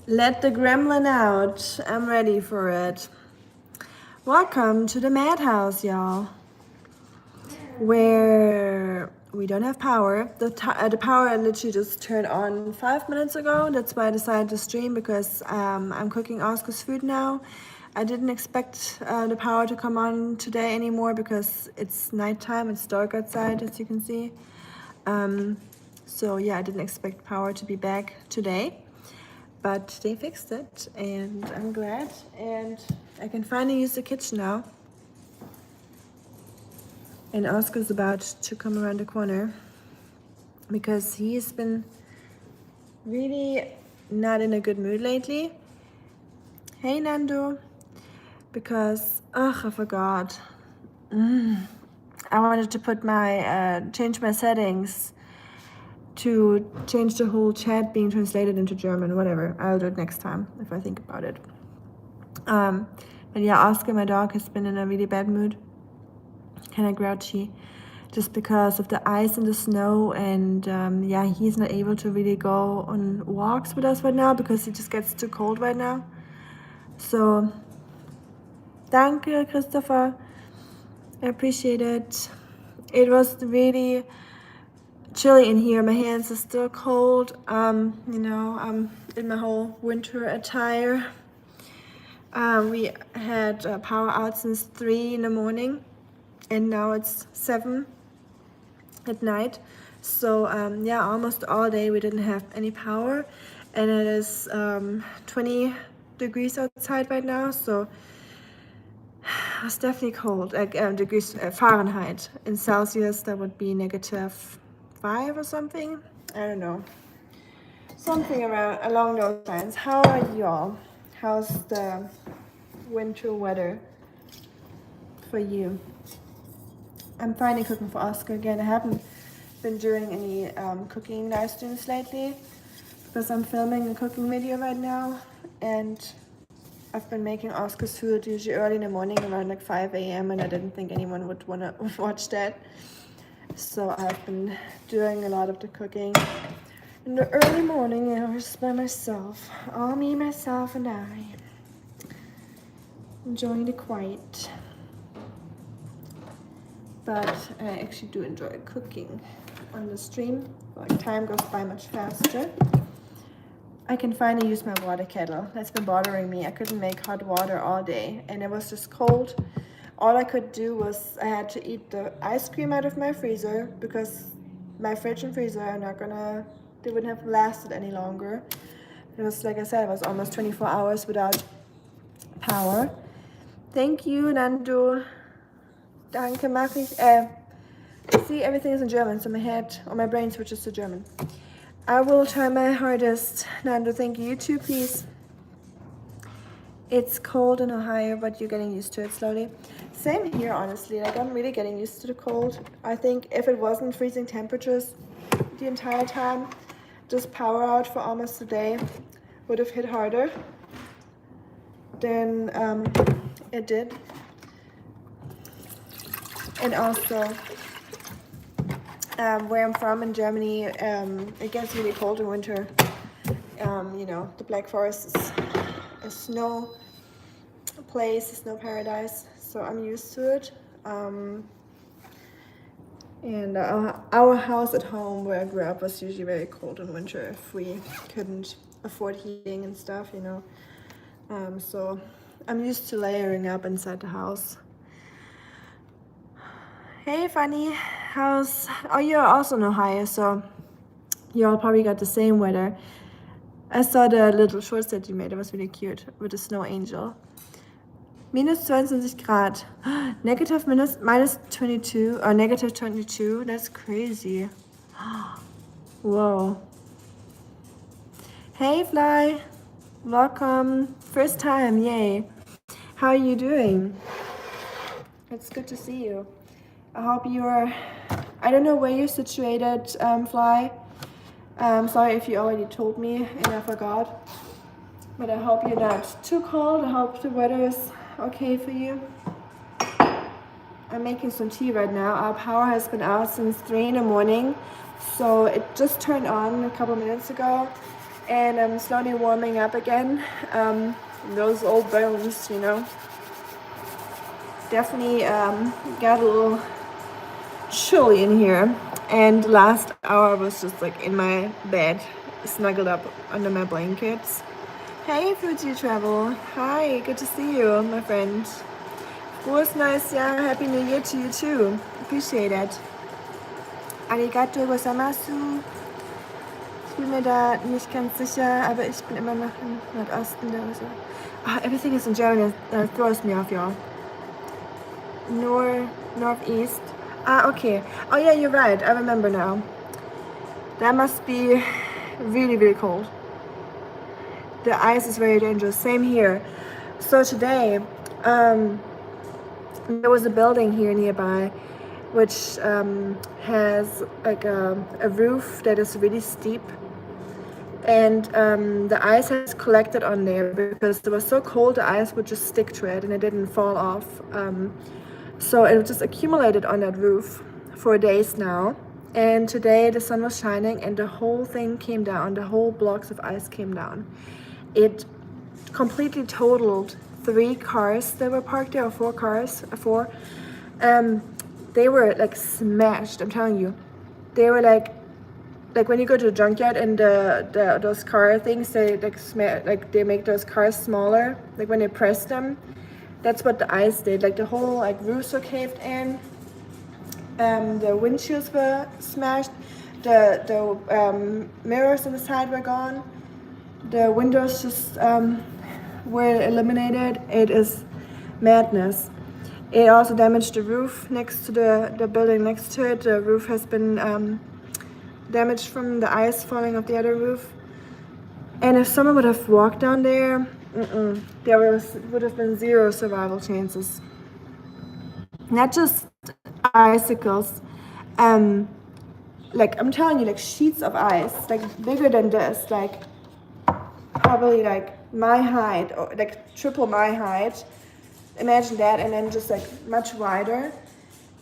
Let the gremlin out. I'm ready for it. Welcome to the madhouse, y'all. Where we don't have power. The power literally just turned on 5 minutes ago. That's why I decided to stream because I'm cooking Oscar's food now. I didn't expect the power to come on today anymore because it's nighttime. It's dark outside, as you can see. So yeah, I didn't expect power to be back today. But they fixed it, and I'm glad. And I can finally use the kitchen now. And Oscar's about to come around the corner because he's been really not in a good mood lately. Hey, Nando. Because, I forgot. I wanted to put change my settings to change the whole chat being translated into German. Whatever, I'll do it next time if I think about it. But yeah, Oscar, my dog, has been in a really bad mood, kind of grouchy, just because of the ice and the snow. And yeah, he's not able to really go on walks with us right now because it just gets too cold right now. So, danke, Christopher. I appreciate it. It was really chilly in here. My hands are still cold. I'm in my whole winter attire. We had power out since 3 in the morning, and now it's 7 at night. So yeah, almost all day we didn't have any power, and it is 20 degrees outside right now. So it's definitely cold. Degrees Fahrenheit. In Celsius, that would be -5 or something. I don't know. Something along those lines. How are y'all? How's the winter weather for you? I'm finally cooking for Oscar again. I haven't been doing any cooking live streams lately because I'm filming a cooking video right now, and I've been making Oscar's food usually early in the morning around like 5 a.m. and I didn't think anyone would want to watch that. So I've been doing a lot of the cooking in the early morning hours by myself. All me, myself, and I. Enjoying the quiet. But I actually do enjoy cooking on the stream. Like, time goes by much faster. I can finally use my water kettle. That's been bothering me. I couldn't make hot water all day, and it was just cold. All I could do was I had to eat the ice cream out of my freezer because my fridge and freezer are not gonna, they wouldn't have lasted any longer. It was, like I said, it was almost 24 hours without power. Thank you, Nando. Danke, mach ich. See, everything is in German, so my head or my brain switches to German. I will try my hardest. Nando, thank you. You too, please. It's cold in Ohio, but you're getting used to it slowly. Same here, honestly. Like, I'm really getting used to the cold. I think if it wasn't freezing temperatures the entire time, just power out for almost a day would have hit harder than it did. And also, where I'm from in Germany, it gets really cold in winter. The Black Forest is a snow place, a snow paradise, so I'm used to it. And our house at home where I grew up was usually very cold in winter if we couldn't afford heating and stuff, so I'm used to layering up inside the house. Hey, Fanny, you're also in Ohio, so you all probably got the same weather. I saw the little shorts that you made. It was really cute with the snow angel. Minus 22 Grad. Negative minus 22 or negative 22. That's crazy. Whoa. Hey, Fly. Welcome. First time. Yay. How are you doing? It's good to see you. I hope I don't know where you're situated, Fly. Sorry if you already told me and I forgot. But I hope you're not too cold. I hope the weather is okay for you. I'm making some tea right now. Our power has been out since 3 in the morning. So it just turned on a couple minutes ago. and I'm slowly warming up again. Those old bones, you know. Definitely got a little chilly in here, and the last hour I was just like in my bed, snuggled up under my blankets. Hey, Fuji Travel. Hi, good to see you, my friend. Frohes neues Jahr. Happy New Year to you too. Appreciate it. Arigato gozaimasu. Ich bin mir da nicht ganz sicher, aber ich bin immer noch im Nordosten der USA. Everything is in German. That throws me off, y'all. Northeast. Okay. Oh yeah, you're right. I remember now. That must be really, really cold. The ice is very dangerous. Same here. So today, there was a building here nearby which has like a roof that is really steep, and the ice has collected on there because it was so cold the ice would just stick to it and it didn't fall off. So it just accumulated on that roof for days now, and today the sun was shining and the whole thing came down. The whole blocks of ice came down. It completely totaled 3 cars that were parked there, or 4 cars. They were like smashed. I'm telling you, they were like when you go to the junkyard and those car things, they like they make those cars smaller. Like when they press them, that's what the ice did. Like the whole like roofs were caved in. The windshields were smashed. The mirrors on the side were gone. The windows just were eliminated. It is madness. It also damaged the roof next to the building next to it. The roof has been damaged from the ice falling off the other roof. And if someone would have walked down there, there would have been 0 survival chances. Not just icicles, like I'm telling you, like sheets of ice, like bigger than this, like probably like my height, or like triple my height. Imagine that, and then just like much wider,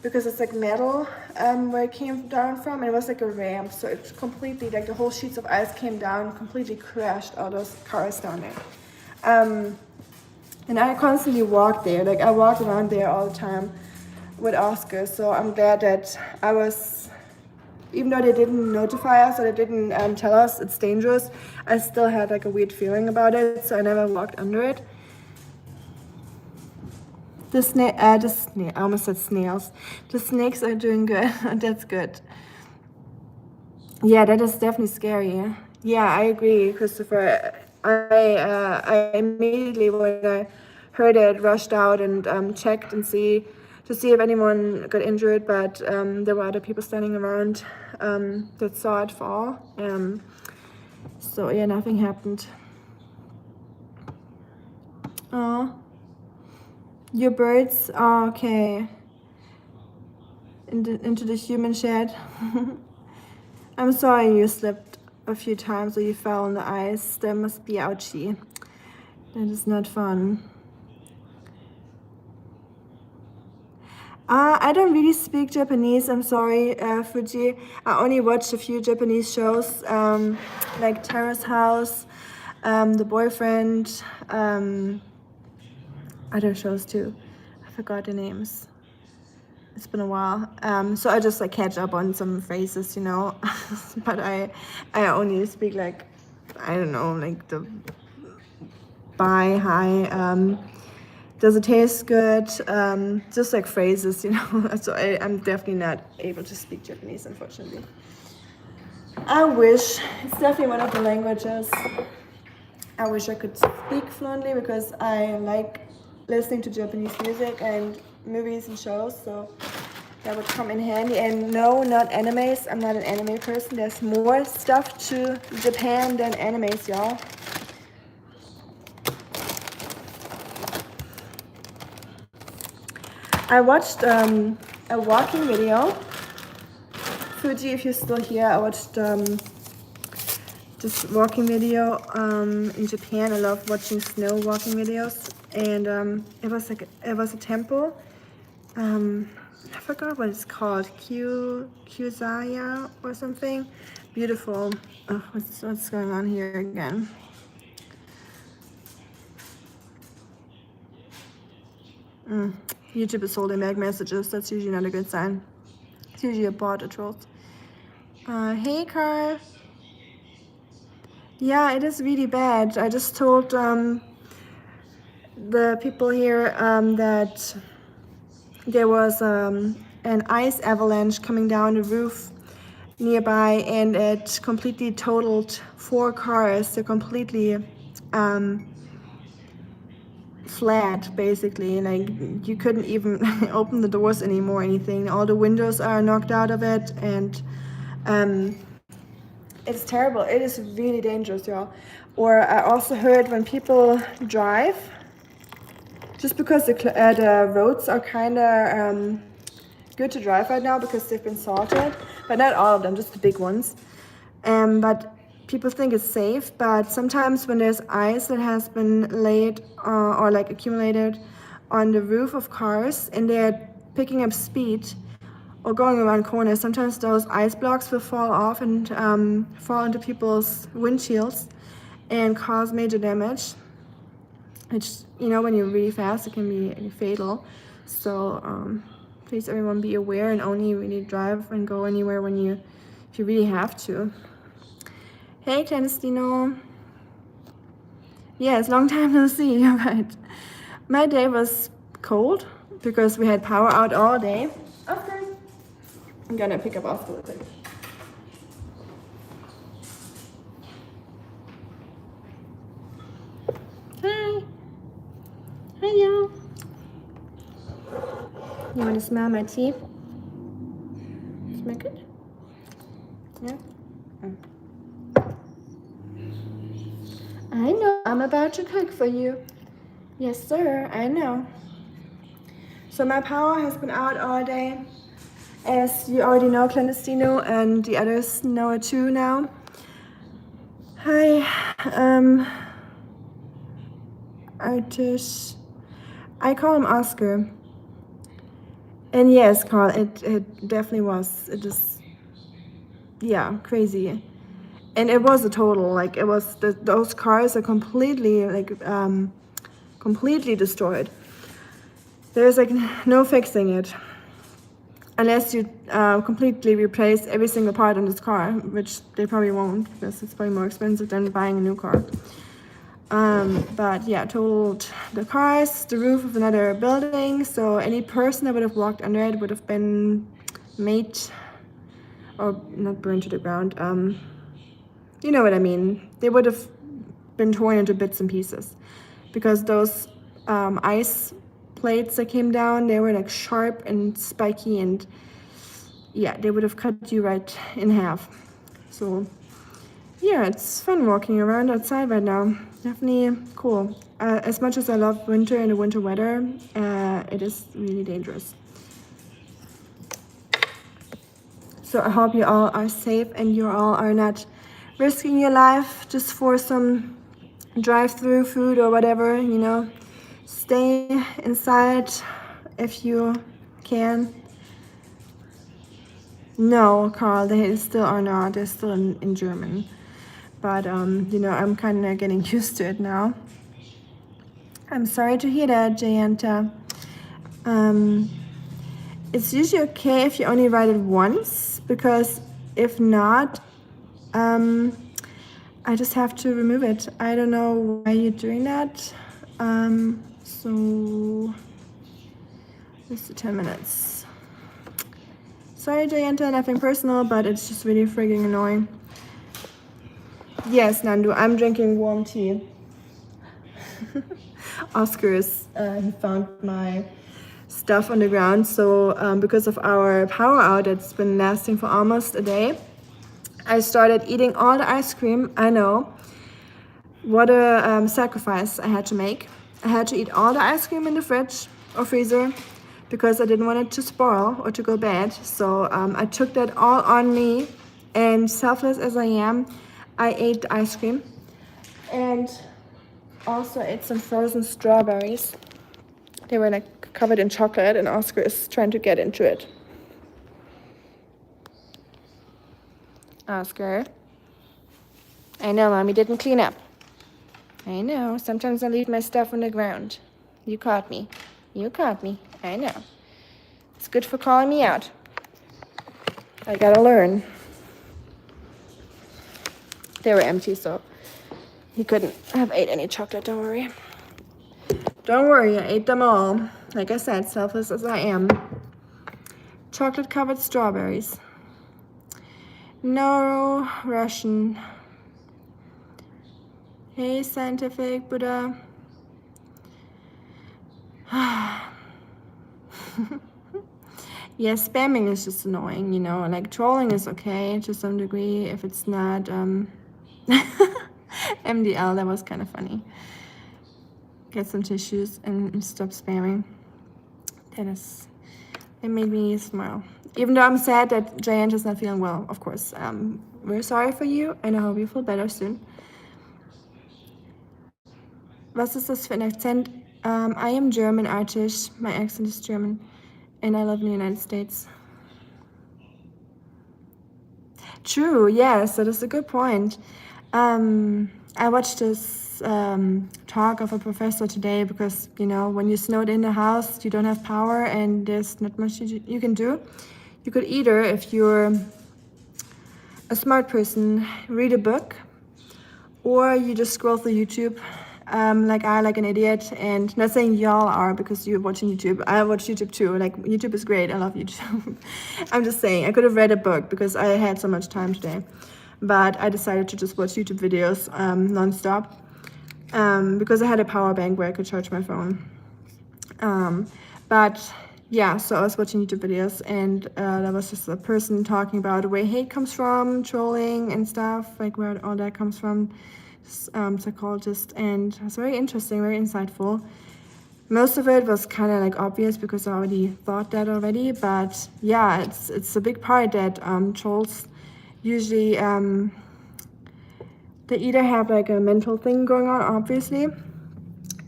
because it's like metal where it came down from, and it was like a ramp, so it's completely like the whole sheets of ice came down, completely crashed all those cars down there. And I constantly walked there, like I walked around there all the time with Oscar, so I'm glad that I was, even though they didn't notify us or they didn't tell us it's dangerous, I still had like a weird feeling about it, so I never walked under it. I almost said snails. The snakes are doing good. That's good. Yeah, that is definitely scary. Yeah, I agree, Christopher. I immediately, when I heard it, rushed out and checked and to see if anyone got injured, but there were other people standing around that saw it fall. So yeah, nothing happened. Oh. Your birds? Oh, okay. Into the human shed. I'm sorry you slipped a few times or you fell on the ice. That must be ouchy. That is not fun. I don't really speak Japanese. I'm sorry, Fuji. I only watched a few Japanese shows, like Terrace House, The Boyfriend, other shows too. I forgot the names. It's been a while. So I just like catch up on some phrases, you know. But I only speak like, I don't know, like the bye, hi, does it taste good? Just like phrases, you know. So I'm definitely not able to speak Japanese, unfortunately. I wish. It's definitely one of the languages I wish I could speak fluently, because I like listening to Japanese music and movies and shows, so that would come in handy. And no, not animes. I'm not an anime person. There's more stuff to Japan than animes, y'all. I watched a walking video. Fuji, if you're still here, I watched this walking video in Japan. I love watching snow walking videos, and it was a temple. I forgot what it's called, Kyuzaya or something. beautiful. Oh, what's going on here again? YouTube is holding back messages. That's usually not a good sign. It's usually a bot, a troll. Hey, Carl. Yeah, it is really bad. I just told the people here that there was an ice avalanche coming down the roof nearby, and it completely totaled 4 cars. They're completely flat, basically. Like, you couldn't even open the doors anymore or anything. All the windows are knocked out of it, and it's terrible. It is really dangerous, y'all. Or I also heard when people drive, just because the roads are kind of good to drive right now because they've been salted, but not all of them, just the big ones. But people think it's safe, but sometimes when there's ice that has been laid or like accumulated on the roof of cars and they're picking up speed or going around corners, sometimes those ice blocks will fall off and fall into people's windshields and cause major damage, which, you know, when you're really fast, it can be fatal. So please, everyone, be aware and only really drive and go anywhere if you really have to. Hey, Clandestino. Yeah, it's a long time no see. You're right. My day was cold because we had power out all day. Okay. I'm gonna pick up Oscar with it. Hi. Hi, y'all. You want to smell my tea? Smell good? Yeah? I know. I'm about to cook for you. Yes, sir. I know. So my power has been out all day. As you already know, Clandestino, and the others know it too now. Hi. Artish. I call him Oscar. And yes, Carl, it definitely was. It just, yeah, crazy. And it was a total, like, it was, those cars are completely, like, completely destroyed. There's, like, no fixing it. Unless you completely replace every single part on this car, which they probably won't, because it's probably more expensive than buying a new car. But yeah, totaled the cars, the roof of another building, so any person that would have walked under it would have been made, or not burned to the ground, you know what I mean. They would have been torn into bits and pieces, because those ice plates that came down, they were like sharp and spiky, and yeah, they would have cut you right in half. So yeah, it's fun walking around outside right now. Definitely cool. As much as I love winter and the winter weather, it is really dangerous. So I hope you all are safe and you all are not risking your life just for some drive-through food or whatever, you know. Stay inside if you can. No, Carl, they still are not. They're still in German. But, you know, I'm kind of getting used to it now. I'm sorry to hear that, Jayanta. It's usually okay if you only write it once, because if not, I just have to remove it. I don't know why you're doing that. So, just the 10 minutes. Sorry, Jayanta, nothing personal, but it's just really frigging annoying. Yes, Nandu, I'm drinking warm tea. Oscar he found my stuff on the ground, so because of our power out that's been lasting for almost a day, I started eating all the ice cream. I know. What a sacrifice I had to make. I had to eat all the ice cream in the fridge or freezer because I didn't want it to spoil or to go bad. So I took that all on me, and selfless as I am, I ate the ice cream and also ate some frozen strawberries. They were like covered in chocolate, and Oscar is trying to get into it. Oscar. I know, Mommy didn't clean up. I know. Sometimes I leave my stuff on the ground. You caught me. You caught me. I know. It's good for calling me out. I gotta learn. They were empty, so he couldn't have ate any chocolate, don't worry. Don't worry, I ate them all. Like I said, selfless as I am. Chocolate-covered strawberries. No Russian. Hey, scientific Buddha. Yeah, spamming is just annoying, you know, like trolling is okay to some degree if it's not MDL. That was kind of funny. Get some tissues and stop spamming. It made me smile. Even though I'm sad that Giant is not feeling well, of course. We're sorry for you and I hope you feel better soon. Was ist das für ein Akzent? I am German, Artish. My accent is German. And I live in the United States. True, yes, that is a good point. I watched this talk of a professor today because, you know, when you're snowed in the house, you don't have power and there's not much you can do. You could either, if you're a smart person, read a book, or you just scroll through YouTube like an idiot. And not saying y'all are because you're watching YouTube. I watch YouTube too. Like, YouTube is great. I love YouTube. I'm just saying, I could have read a book because I had so much time today. But I decided to just watch YouTube videos nonstop because I had a power bank where I could charge my phone. But yeah, so I was watching YouTube videos and there was just a person talking about where hate comes from, trolling and stuff, like where all that comes from, psychologist, and it was very interesting, very insightful. Most of it was kind of like obvious because I already thought that already, but yeah, it's a big part that trolls usually they either have like a mental thing going on, obviously.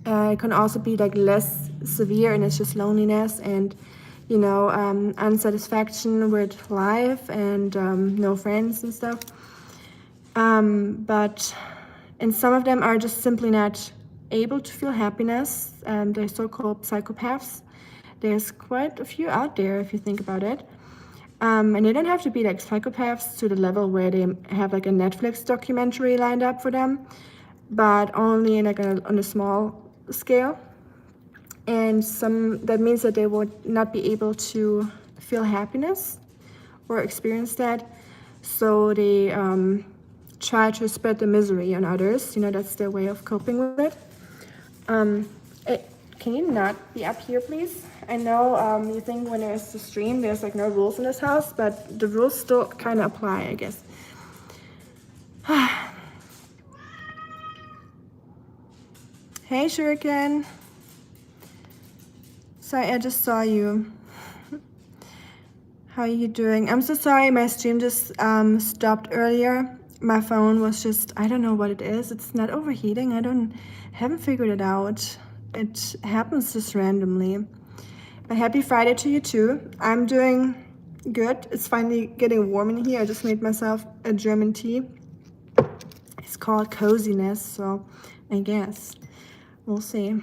It can also be like less severe and it's just loneliness and, you know, unsatisfaction with life and no friends and stuff. But and some of them are just simply not able to feel happiness. They're so-called psychopaths. There's quite a few out there if you think about it. And they don't have to be like psychopaths to the level where they have like a Netflix documentary lined up for them, but only like on a small scale. And that means that they would not be able to feel happiness or experience that. So they try to spread the misery on others. You know, that's their way of coping with it. Can you not be up here, please? I know you think when there's a stream, there's like no rules in this house, but the rules still kind of apply, I guess. Hey, Shuriken. Sorry, I just saw you. How are you doing? I'm so sorry, my stream just stopped earlier. My phone was just, I don't know what it is. It's not overheating. Haven't figured it out. It happens just randomly. But happy Friday to you too. I'm doing good. It's finally getting warm in here. I just made myself a German tea. It's called Coziness, so I guess we'll see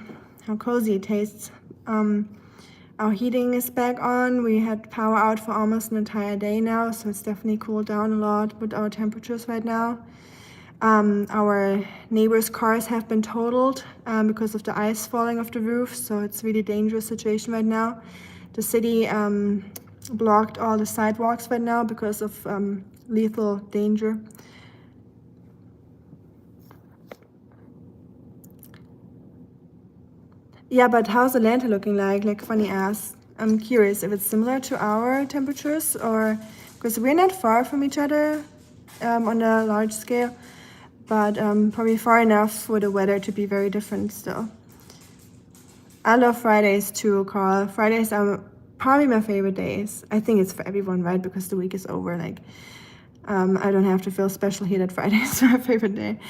how cozy it tastes. Our heating is back on. We had power out for almost an entire day now, so it's definitely cooled down a lot with our temperatures right now. Our neighbors' cars have been totaled because of the ice falling off the roof, so it's a really dangerous situation right now. The city blocked all the sidewalks right now because of lethal danger. Yeah, but how's Atlanta looking like? Like, funny ass. I'm curious if it's similar to our temperatures or because we're not far from each other on a large scale. But probably far enough for the weather to be very different still. I love Fridays too, Carl. Fridays are probably my favorite days. I think it's for everyone, right? Because the week is over. Like, I don't have to feel special here that Friday is my favorite day.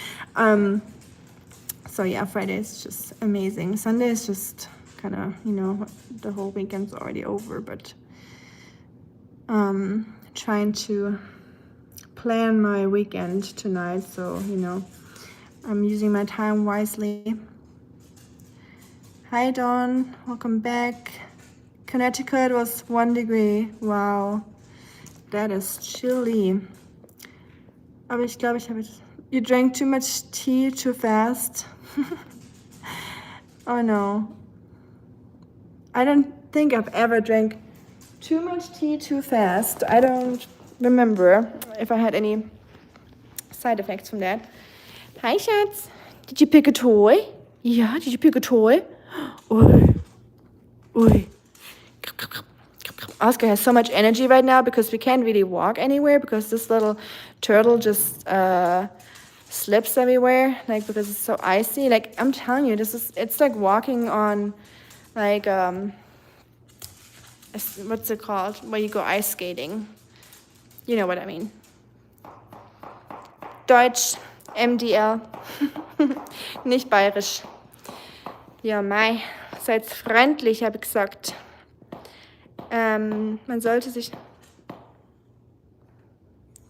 So yeah, Friday is just amazing. Sunday is just kind of, you know, the whole weekend's already over. But trying to plan my weekend tonight, so you know, I'm using my time wisely. Hi Dawn, welcome back. Connecticut was 1 degree. Wow, that is chilly. Aber ich glaube, you drank too much tea too fast. Oh no. I don't think I've ever drank too much tea too fast. I don't remember if I had any side effects from that. Hi, Schatz. Did you pick a toy? Yeah, did you pick a toy? Oi. Oi. Oscar has so much energy right now because we can't really walk anywhere because this little turtle just slips everywhere, like because it's so icy. Like I'm telling you, it's like walking on like what's it called? Where you go ice skating. You know what I mean. Deutsch, MDL. Nicht bayerisch. Ja, Mai. Seid freundlich, habe ich gesagt. Man sollte sich...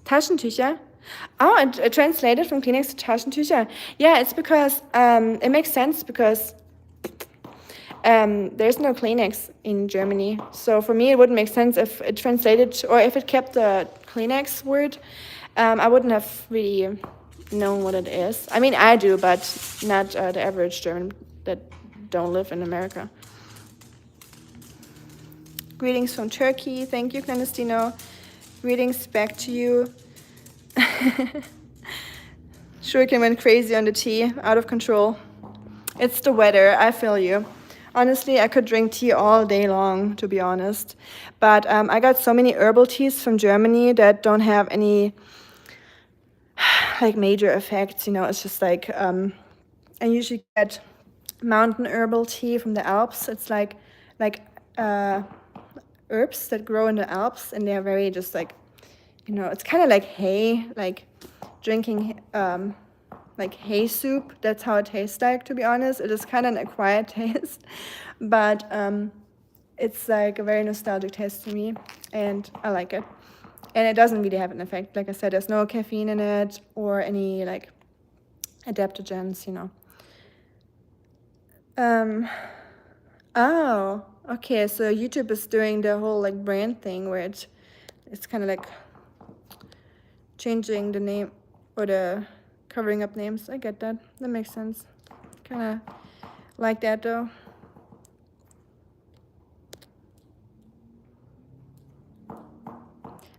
Taschentücher? Oh, it translated from Kleenex to Taschentücher. Yeah, it's because it makes sense because there's no Kleenex in Germany. So for me, it wouldn't make sense if it translated or if it kept the Kleenex word. I wouldn't have really known what it is. I mean, I do, but not the average German that don't live in America. Greetings from Turkey. Thank you, Clandestino. Greetings back to you. Shuriken went crazy on the tea, out of control. It's the weather, I feel you. Honestly, I could drink tea all day long, to be honest. But I got so many herbal teas from Germany that don't have any like major effects, you know. It's just like I usually get mountain herbal tea from the Alps. It's like herbs that grow in the Alps, and they're very just like, you know, it's kind of like hay, like drinking like hay soup. That's how it tastes like, to be honest. It is kind of an acquired taste, but it's like a very nostalgic taste to me, and I like it. And it doesn't really have an effect. Like I said, there's no caffeine in it or any like adaptogens, you know. Oh, okay, so YouTube is doing the whole like brand thing where it's kind of like changing the name or the covering up names. I get that. That makes sense. Kind of like that though.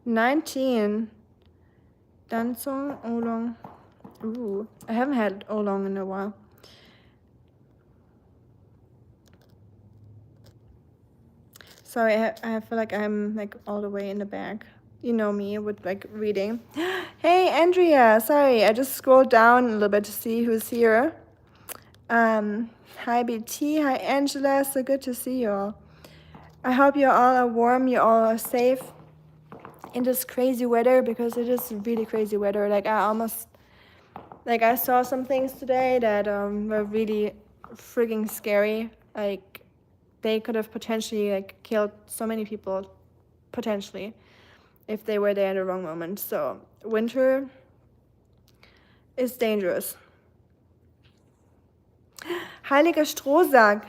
$19. Dansong Oolong. Ooh, I haven't had Oolong in a while. Sorry, I feel like I'm like all the way in the back. You know me with like reading. Hey, Andrea. Sorry, I just scrolled down a little bit to see who's here. Hi, BT. Hi, Angela. So good to see you all. I hope you all are warm. You all are safe in this crazy weather because it is really crazy weather. Like I saw some things today that were really frigging scary. Like they could have potentially like killed so many people, potentially, if they were there in the wrong moment. So winter is dangerous. Heiliger Strohsack.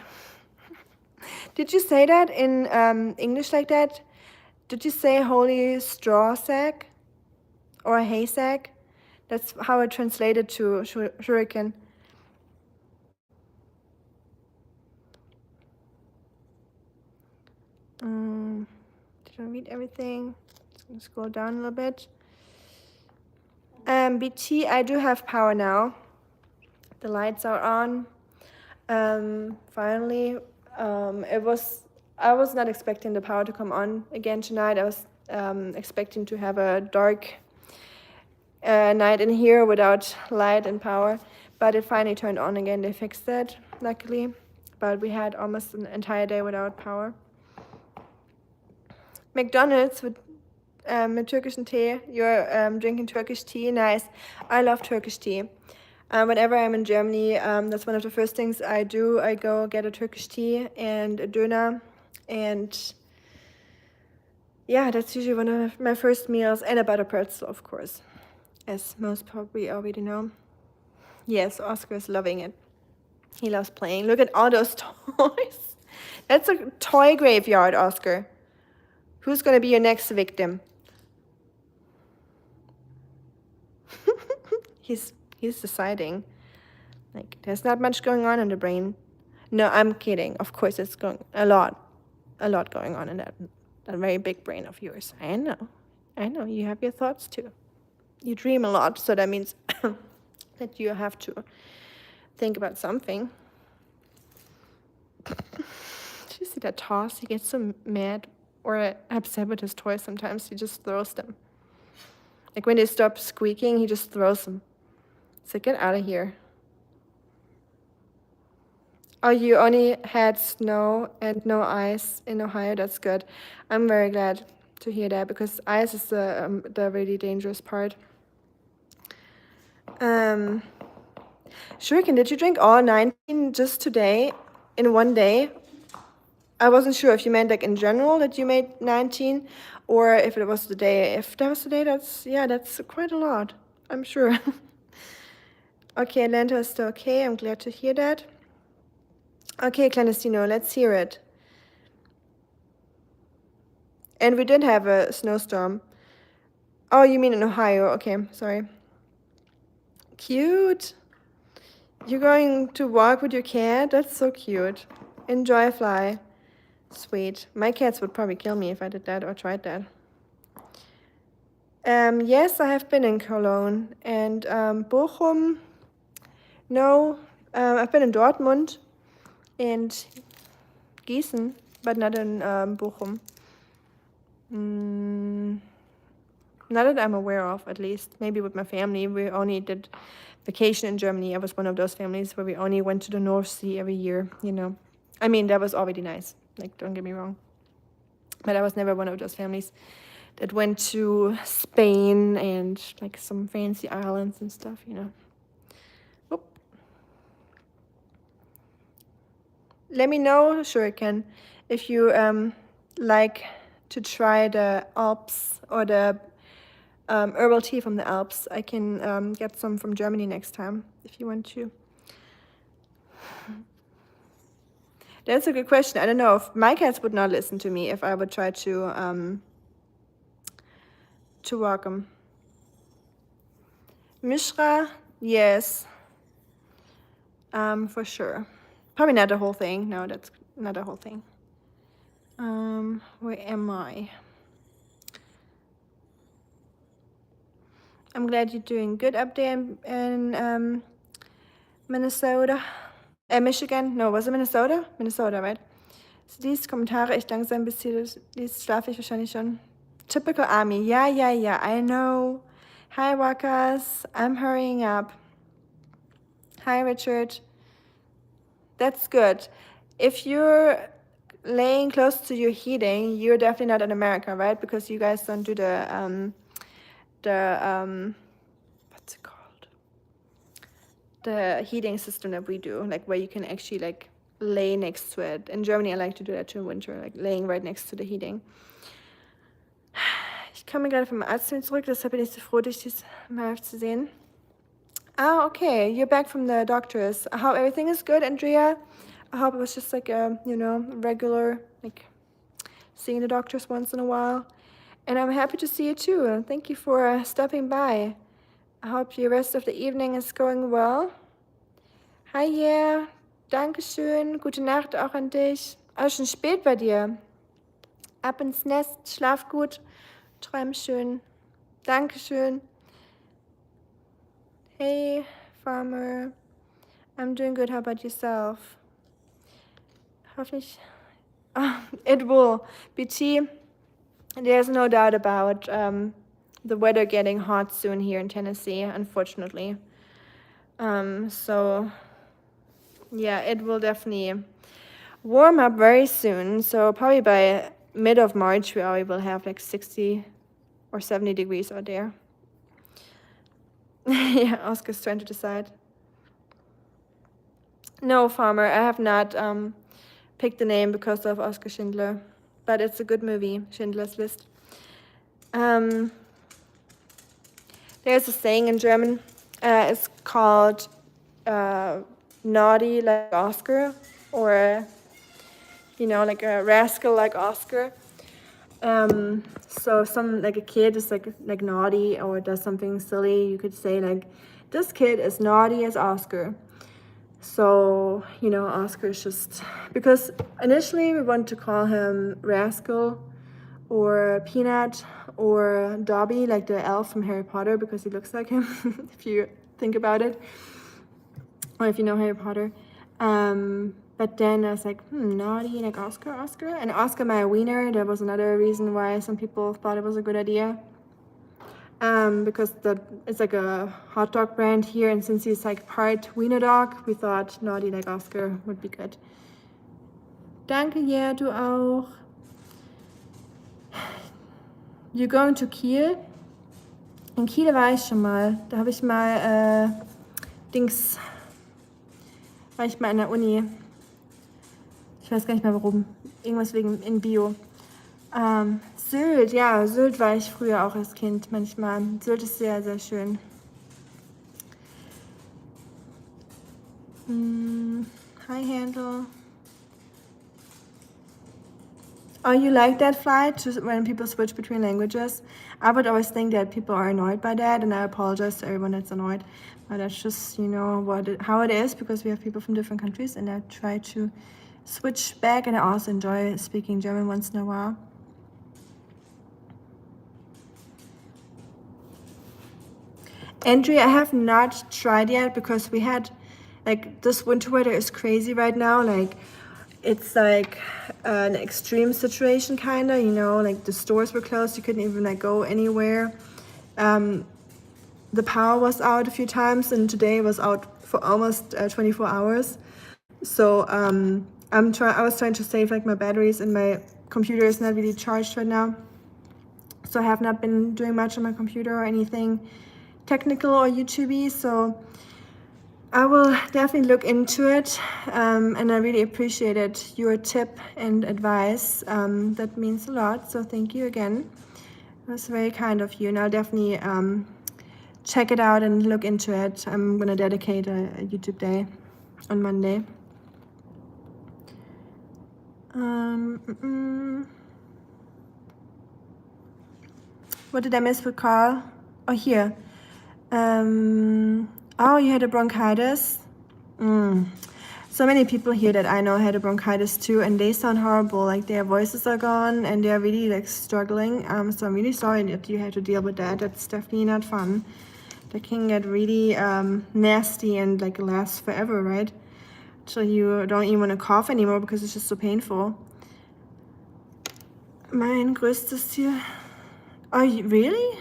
Did you say that in English like that? Did you say holy straw sack or hay sack? That's how it translated to Shuriken. Did I read everything? Just gonna scroll down a little bit. BT, I do have power now. The lights are on. Finally, I was not expecting the power to come on again tonight. I was expecting to have a dark night in here without light and power, but it finally turned on again. They fixed it, luckily, but we had almost an entire day without power. McDonald's with türkischen Tee. You're drinking Turkish tea. Nice. I love Turkish tea. Whenever I'm in Germany, that's one of the first things I do. I go get a Turkish tea and a döner, and yeah, that's usually one of my first meals, and a butter pretzel, of course. as most probably already know. Yes, Oscar is loving it. He loves playing. Look at all those toys. That's a toy graveyard, Oscar. Who's going to be your next victim? he's deciding. Like, there's not much going on in the brain. No, I'm kidding. Of course, it's going a lot going on in that very big brain of yours. I know. You have your thoughts too. You dream a lot, so that means that you have to think about something. Did you see that toss? He gets so mad or upset with his toys sometimes. He just throws them. Like when they stop squeaking, he just throws them. It's like, get out of here. Oh, you only had snow and no ice in Ohio. That's good. I'm very glad to hear that because ice is the really dangerous part. Shuriken, did you drink all 19 just today in one day? I wasn't sure if you meant like in general that you made 19 or if it was the day. If that was the day, that's quite a lot, I'm sure. Okay, Atlanta is still okay. I'm glad to hear that. Okay, Clandestino, let's hear it. And we did have a snowstorm. Oh, you mean in Ohio? Okay, sorry. Cute. You're going to walk with your cat? That's so cute. Enjoy fly. Sweet. My cats would probably kill me if I did that or tried that. Yes, I have been in Cologne and Bochum. No, I've been in Dortmund and Gießen, but not in Bochum. Not that I'm aware of, at least. Maybe with my family. We only did vacation in Germany. I was one of those families where we only went to the North Sea every year, you know. I mean, that was already nice. Like, don't get me wrong. But I was never one of those families that went to Spain and like some fancy islands and stuff, you know. Oop. Let me know, Shuriken, if you like to try the Alps or the herbal tea from the Alps. I can get some from Germany next time if you want to. That's a good question. I don't know if my cats would not listen to me if I would try to walk them. Mishra, yes, for sure. Probably not the whole thing. No, that's not the whole thing. Where am I? I'm glad you're doing good up there in Minnesota. Michigan? No, was it Minnesota? Minnesota, right? So liest Kommentare echt langsam, bis hier liest, schlafe ich wahrscheinlich schon. Typical Army. Yeah, I know. Hi, Wakas. I'm hurrying up. Hi, Richard. That's good. If you're laying close to your heating, you're definitely not in America, right? Because you guys don't do the what's it called? The heating system that we do, like where you can actually like lay next to it. In Germany, I like to do that too in winter, like laying right next to the heating. Ich komme gerade vom Arzt zurück, deshalb bin ich so froh, dich mal live zu sehen. Ah, okay, you're back from the doctors. I hope everything is good, Andrea. I hope it was just like a, you know, regular, like seeing the doctors once in a while. And I'm happy to see you too. Thank you for stopping by. I hope the rest of the evening is going well. Hi, yeah. Dankeschön. Gute Nacht auch an dich. Oh, schon spät bei dir. Ab ins Nest, schlaf gut, träum schön. Dankeschön. Hey, Farmer. I'm doing good. How about yourself? Hoffentlich. Oh, it will. BT, there's no doubt about the weather getting hot soon here in Tennessee, unfortunately. So, yeah, it will definitely warm up very soon. So probably by mid of March, we already will have like 60 or 70 degrees out there. Yeah, Oscar's trying to decide. No, Farmer, I have not picked the name because of Oskar Schindler, but it's a good movie, Schindler's List. There's a saying in German. It's called naughty like Oscar, or like a rascal like Oscar. So if some like a kid is like naughty or does something silly, you could say like, this kid is naughty as Oscar. So Oscar is just, because initially we wanted to call him Rascal or Peanut or Dobby, like the elf from Harry Potter, because he looks like him if you think about it, or if you know Harry Potter. But then I was like, naughty, like Oscar. And Oscar Mayer Wiener, that was another reason why some people thought it was a good idea. Because it's like a hot dog brand here, and since he's like part Wiener dog, we thought naughty like Oscar would be good. Danke, ja, du auch. You're going to Kiel? In Kiel war ich schon mal. Da habe ich mal war ich mal in der Uni. Ich weiß gar nicht mehr warum. Irgendwas in Bio. Sylt, ja, Sylt war ich früher auch als Kind manchmal. Sylt ist sehr, sehr schön. Hi, Handel. Oh, you like that flight, when people switch between languages? I would always think that people are annoyed by that, and I apologize to everyone that's annoyed. But that's just, how it is, because we have people from different countries, and I try to switch back, and I also enjoy speaking German once in a while. Entry, I have not tried yet, because we had, this winter weather is crazy right now. It's like an extreme situation, kind of, like the stores were closed. You couldn't even go anywhere. The power was out a few times, and today was out for almost 24 hours. So I was trying to save my batteries, and my computer is not really charged right now. So I have not been doing much on my computer or anything technical or YouTubey. So I will definitely look into it, and I really appreciated your tip and advice. That means a lot, so thank you again. It was very kind of you, and I'll definitely check it out and look into it. I'm gonna dedicate a YouTube day on Monday. What did I miss with Carl? Oh, here. Oh, you had a bronchitis? So many people here that I know had a bronchitis too, and they sound horrible. Their voices are gone, and they're really struggling. So I'm really sorry that you had to deal with that. That's definitely not fun. That can get really nasty and last forever, right? So you don't even want to cough anymore because it's just so painful. Mein größtes Ziel. Oh, really?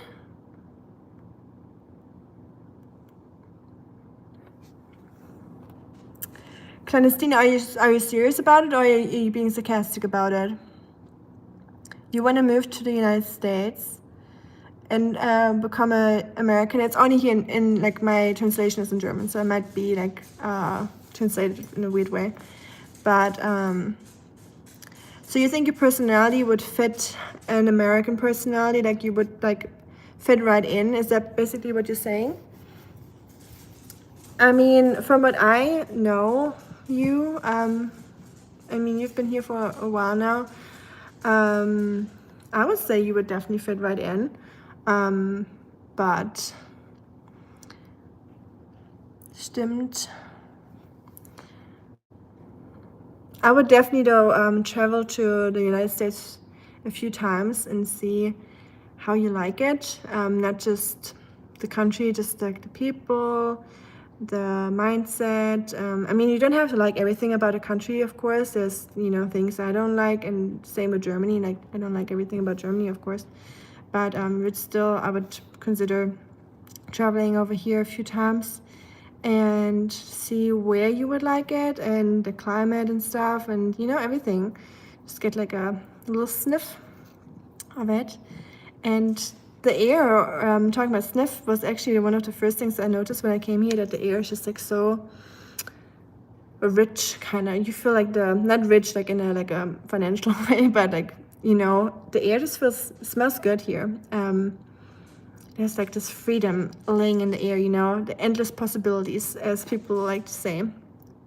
Clandestine, are you serious about it, or are you being sarcastic about it? You want to move to the United States and become an American? It's only here in my translation is in German, so it might be translated in a weird way. But so you think your personality would fit an American personality? You would fit right in? Is that basically what you're saying? I mean, from what I know, you've been here for a while now. I would say you would definitely fit right in, but stimmt. I would definitely though travel to the United States a few times and see how you like it. Not just the country, just the people, the mindset. I mean, you don't have to like everything about a country, of course. There's things I don't like, and same with Germany. I don't like everything about Germany, of course, but I would consider traveling over here a few times and see where you would like it, and the climate and stuff, and everything. Just get a little sniff of it. And the air, talking about sniff, was actually one of the first things I noticed when I came here, that the air is just so rich, kind of. You feel not rich in a financial way, but the air just smells good here. there's like this freedom laying in the air, you know, the endless possibilities, as people like to say,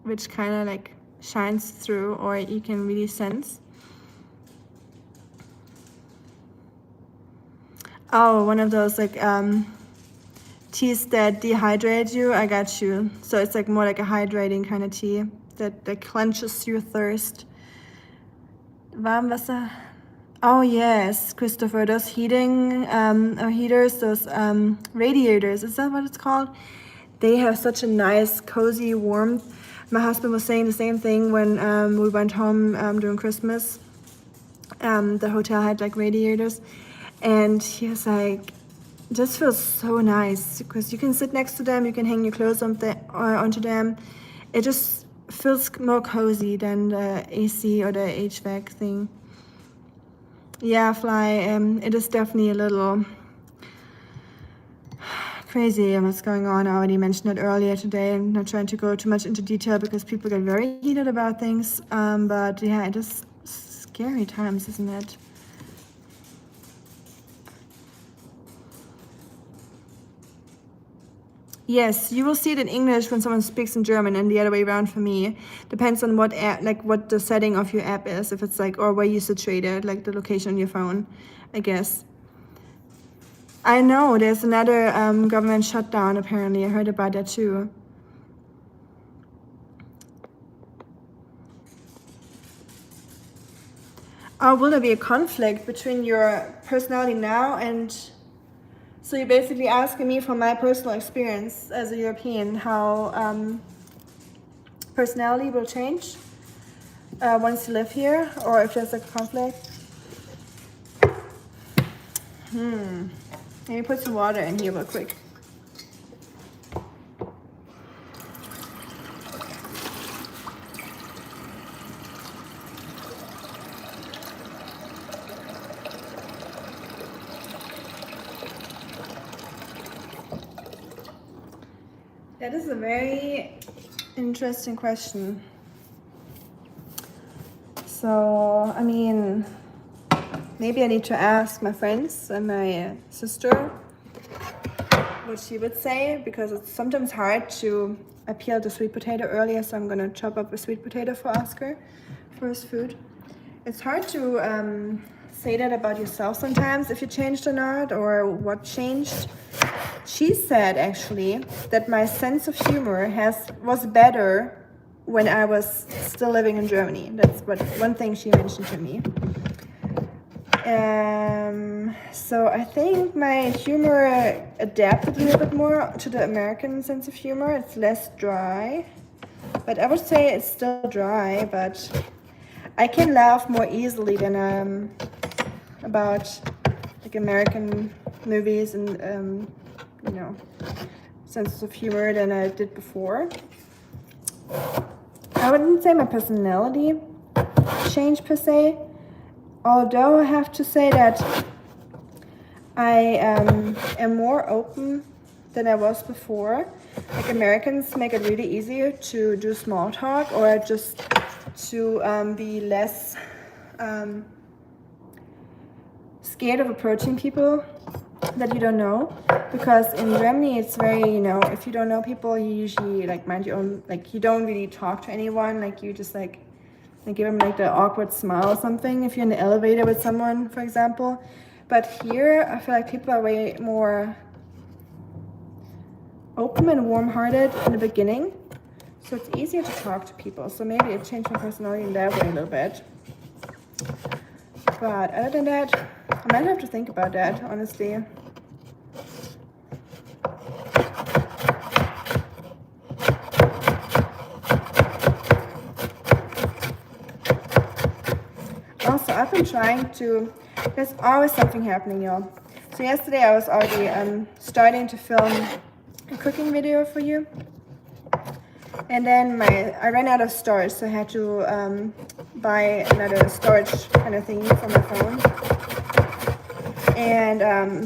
which kind of like shines through, or you can really sense. Oh, one of those like teas that dehydrate you. I got you. So it's like more like a hydrating kind of tea that quenches your thirst. Warmwasser. Oh yes, Christopher, those heating heaters, those radiators, is that what it's called? They have such a nice, cozy warmth. My husband was saying the same thing when we went home during Christmas. The hotel had like radiators, and he was like, this feels so nice because you can sit next to them, you can hang your clothes onto them. It just feels more cozy than the AC or the HVAC thing. Yeah, Fly, it is definitely a little crazy what's going on. I already mentioned it earlier today. I'm not trying to go too much into detail because people get very heated about things. But yeah, it is scary times, isn't it? Yes, you will see it in English when someone speaks in German, and the other way around for me. Depends on what app, like what the setting of your app is. If it's like, or where you situated, like the location on your phone, I guess. I know there's another government shutdown. Apparently, I heard about that too. Will there be a conflict between your personality now and? So you're basically asking me from my personal experience as a European how personality will change once you live here, or if there's a conflict. Let me put some water in here real quick. That is a very interesting question. So, I mean, maybe I need to ask my friends and my sister what she would say, because it's sometimes hard to appeal to sweet potato earlier, so I'm gonna chop up a sweet potato for Oscar for his food. It's hard to say that about yourself sometimes, if you changed or not, or what changed. She said actually that my sense of humor was better when I was still living in Germany. That's one thing she mentioned to me. So I think my humor adapted a little bit more to the American sense of humor. It's less dry, but I would say it's still dry, but I can laugh more easily than about like American movies and you know, sense of humor than I did before. I wouldn't say my personality changed per se, although I have to say that I am more open than I was before. Like Americans make it really easier to do small talk, or just to be less scared of approaching people that you don't know, because in Germany it's very, you know, if you don't know people, you usually like mind your own, like you don't really talk to anyone, like you just like give them like the awkward smile or something if you're in the elevator with someone, for example. But here I feel like people are way more open and warm-hearted in the beginning, so it's easier to talk to people. So maybe it changed my personality in that way a little bit. But other than that, I might have to think about that, honestly. Also, I've been trying to, there's always something happening, y'all. So yesterday I was already starting to film a cooking video for you. And then I ran out of storage, so I had to buy another storage kind of thing for my phone. And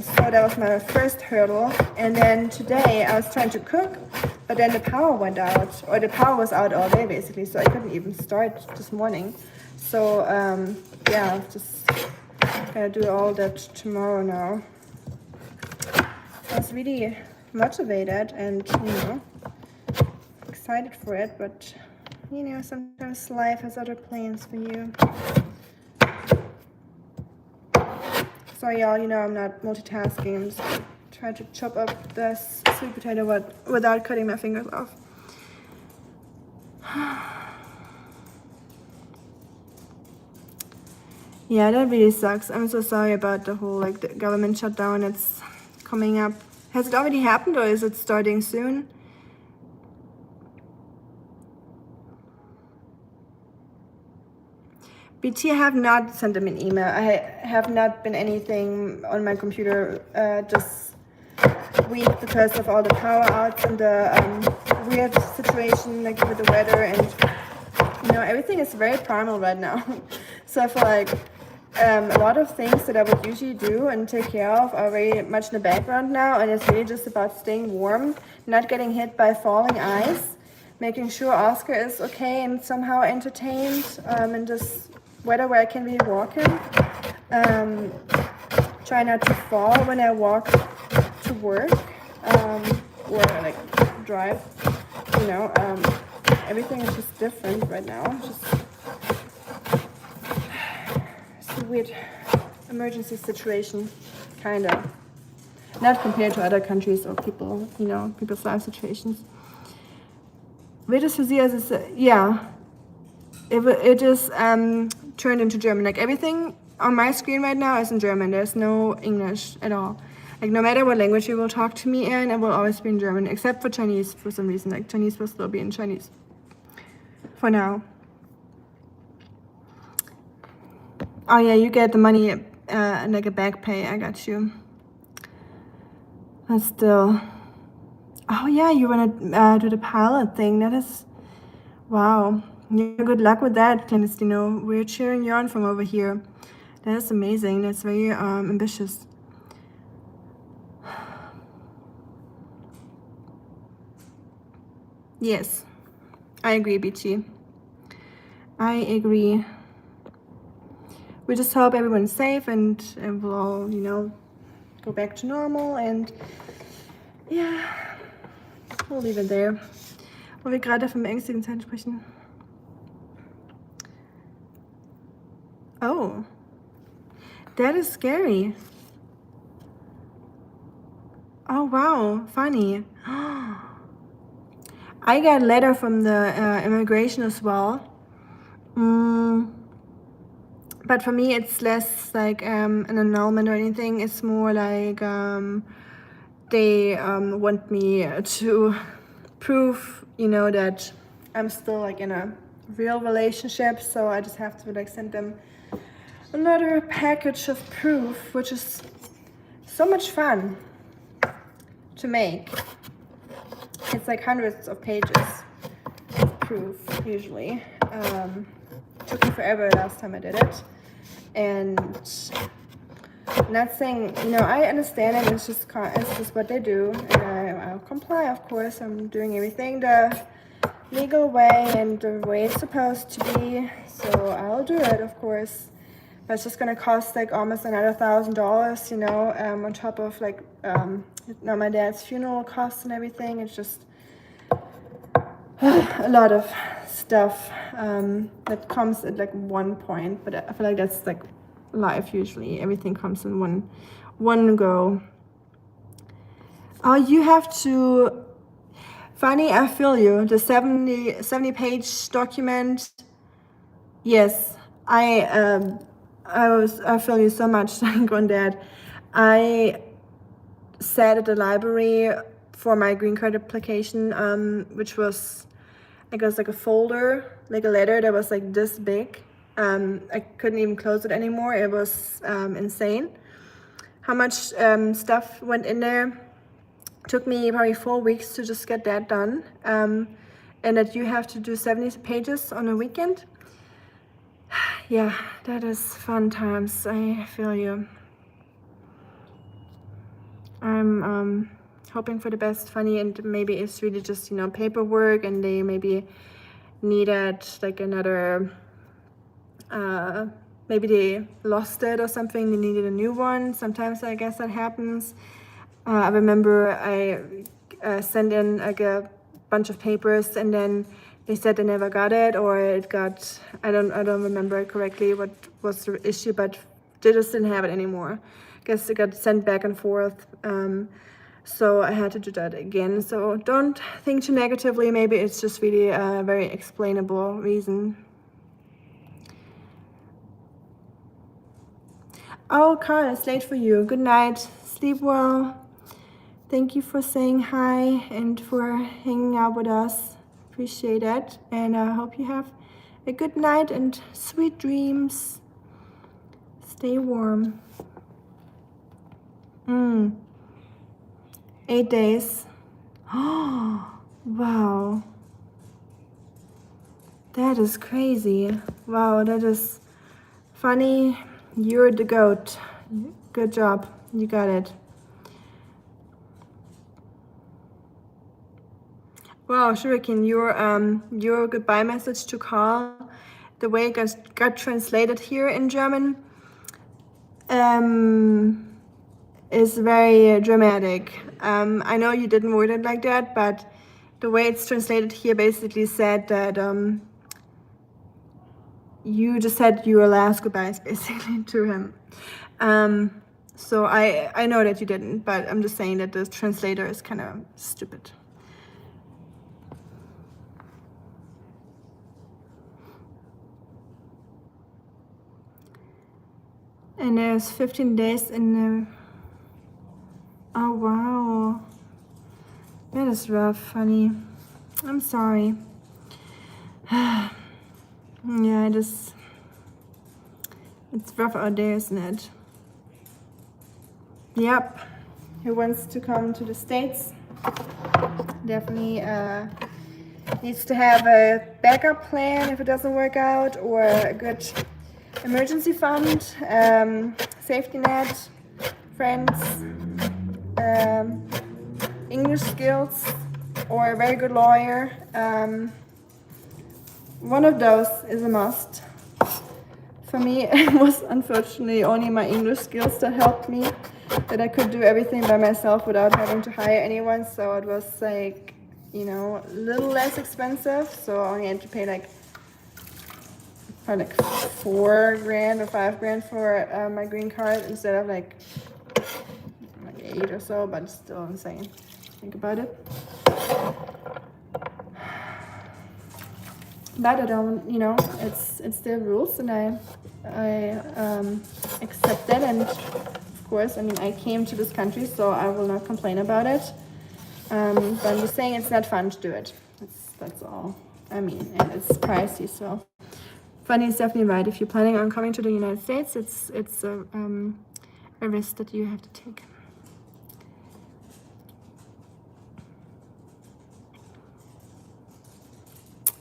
so that was my first hurdle. And then today I was trying to cook, but then the power went out, or the power was out all day basically, so I couldn't even start this morning. So yeah, I'm just gonna do all that tomorrow now. I was really motivated and, excited for it, but, sometimes life has other plans for you. Sorry, y'all, I'm not multitasking. I'm just trying to chop up this sweet potato without cutting my fingers off. Yeah, that really sucks. I'm so sorry about the whole, the government shutdown that's coming up. Has it already happened or is it starting soon? BT, I have not sent them an email. I have not been anything on my computer this week because of all the power outs and the weird situation with the weather, and everything is very primal right now. So I feel like a lot of things that I would usually do and take care of are very much in the background now, and it's really just about staying warm, not getting hit by falling ice, making sure Oscar is okay and somehow entertained in this weather where I can be walking. Try not to fall when I walk to work or drive. Everything is just different right now. It's a weird emergency situation, kind of. Not compared to other countries or people, people's life situations. Vetus Physias is, it is turned into German. Everything on my screen right now is in German. There's no English at all. No matter what language you will talk to me in, it will always be in German, except for Chinese for some reason. Chinese will still be in Chinese. For now. Oh yeah, you get the money like a back pay. I got you. But still. Oh yeah, you wanna do the pilot thing. That is, wow. Yeah, good luck with that, Clandestino. We're cheering you on from over here. That is amazing. That's very ambitious. Yes, I agree, BT. I agree. We just hope everyone's safe and we'll all, go back to normal, and yeah, we'll leave it there. Wo wir gerade vom ängstlichen Zeit sprechen. Oh, that is scary. Oh wow, funny. I got a letter from the immigration as well. But for me, it's less like an annulment or anything. It's more like they want me to prove, that I'm still in a real relationship. So I just have to send them another package of proof, which is so much fun to make. It's hundreds of pages of proof usually. Took me forever last time I did it, and not saying, I understand it. It's just what they do, and I'll comply. Of course, I'm doing everything the legal way and the way it's supposed to be. So I'll do it, of course. But it's just gonna cost almost another $1,000, on top of my dad's funeral costs and everything. It's just a lot of stuff that comes at one point, but I feel like that's life usually. Everything comes in one go. Oh, you have to, Fanny, I feel you. The 70 page document. Yes, I feel you so much on that. I sat at the library for my green card application, which was I guess a folder, a letter that was this big. I couldn't even close it anymore. It was insane how much stuff went in there. Took me probably 4 weeks to just get that done. And that you have to do 70 pages on a weekend. Yeah, that is fun times. I feel you. I'm hoping for the best, Funny, and maybe it's really just paperwork, and they maybe needed another maybe they lost it or something, they needed a new one. Sometimes I guess that happens. I remember I sent in like a bunch of papers, and then they said they never got it, or it got, I don't remember correctly what was the issue, but they just didn't have it anymore. I guess it got sent back and forth. So I had to do that again. So don't think too negatively. Maybe it's just really a very explainable reason. Oh, Carl, it's late for you. Good night. Sleep well. Thank you for saying hi and for hanging out with us. Appreciate it. And I hope you have a good night and sweet dreams. Stay warm. 8 days. Oh, wow. That is crazy. Wow, that is funny. You're the goat. Good job. You got it. Wow, Shuriken, your goodbye message to Carl, the way it got translated here in German, is very dramatic. I know you didn't word it like that, but the way it's translated here basically said that you just said your last goodbyes basically to him. So I know that you didn't, but I'm just saying that the translator is kind of stupid. And there's 15 days in the... Oh, wow. That is rough, honey. I'm sorry. Yeah, it's rough out there, isn't it? Yep. Who wants to come to the States? Definitely needs to have a backup plan if it doesn't work out, or a good emergency fund, safety net, friends, English skills, or a very good lawyer. One of those is a must. For me, it was unfortunately only my English skills that helped me, that I could do everything by myself without having to hire anyone. So it was like, you know, a little less expensive. So I only had to pay like $4,000 or $5,000 for my green card instead of like 8 or so, but it's still insane. Think about it. But I don't, you know, it's their rules, and I accept that. And of course, I mean, I came to this country, so I will not complain about it. But I'm just saying it's not fun to do it. That's all. I mean, and it's pricey, so. Fanny is definitely right. If you're planning on coming to the United States, it's a risk that you have to take.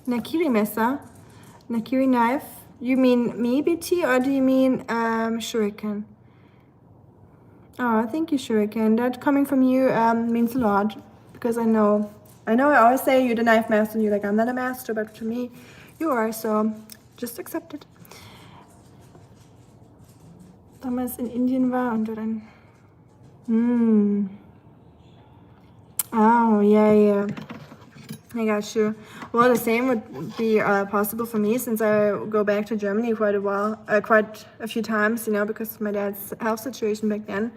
Nakiri Mesa, Nakiri knife. You mean me, BT, or do you mean Shuriken? Oh, thank you, Shuriken. That coming from you means a lot, because I know I always say you're the knife master, and you're like, I'm not a master, but to me, you are, so just accept it. Damals in Indien war und dann... Oh, yeah. I got you. Well, the same would be possible for me, since I go back to Germany quite a few times, you know, because of my dad's health situation back then.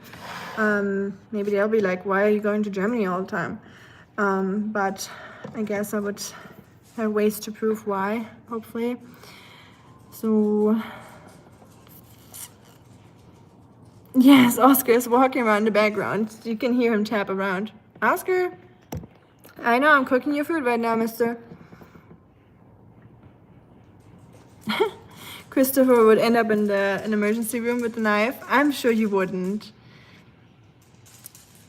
Maybe they'll be like, why are you going to Germany all the time? But I guess I would have ways to prove why, hopefully. So, yes, Oscar is walking around in the background. You can hear him tap around. Oscar! I know, I'm cooking your food right now, mister. Christopher would end up in an emergency room with a knife. I'm sure you wouldn't.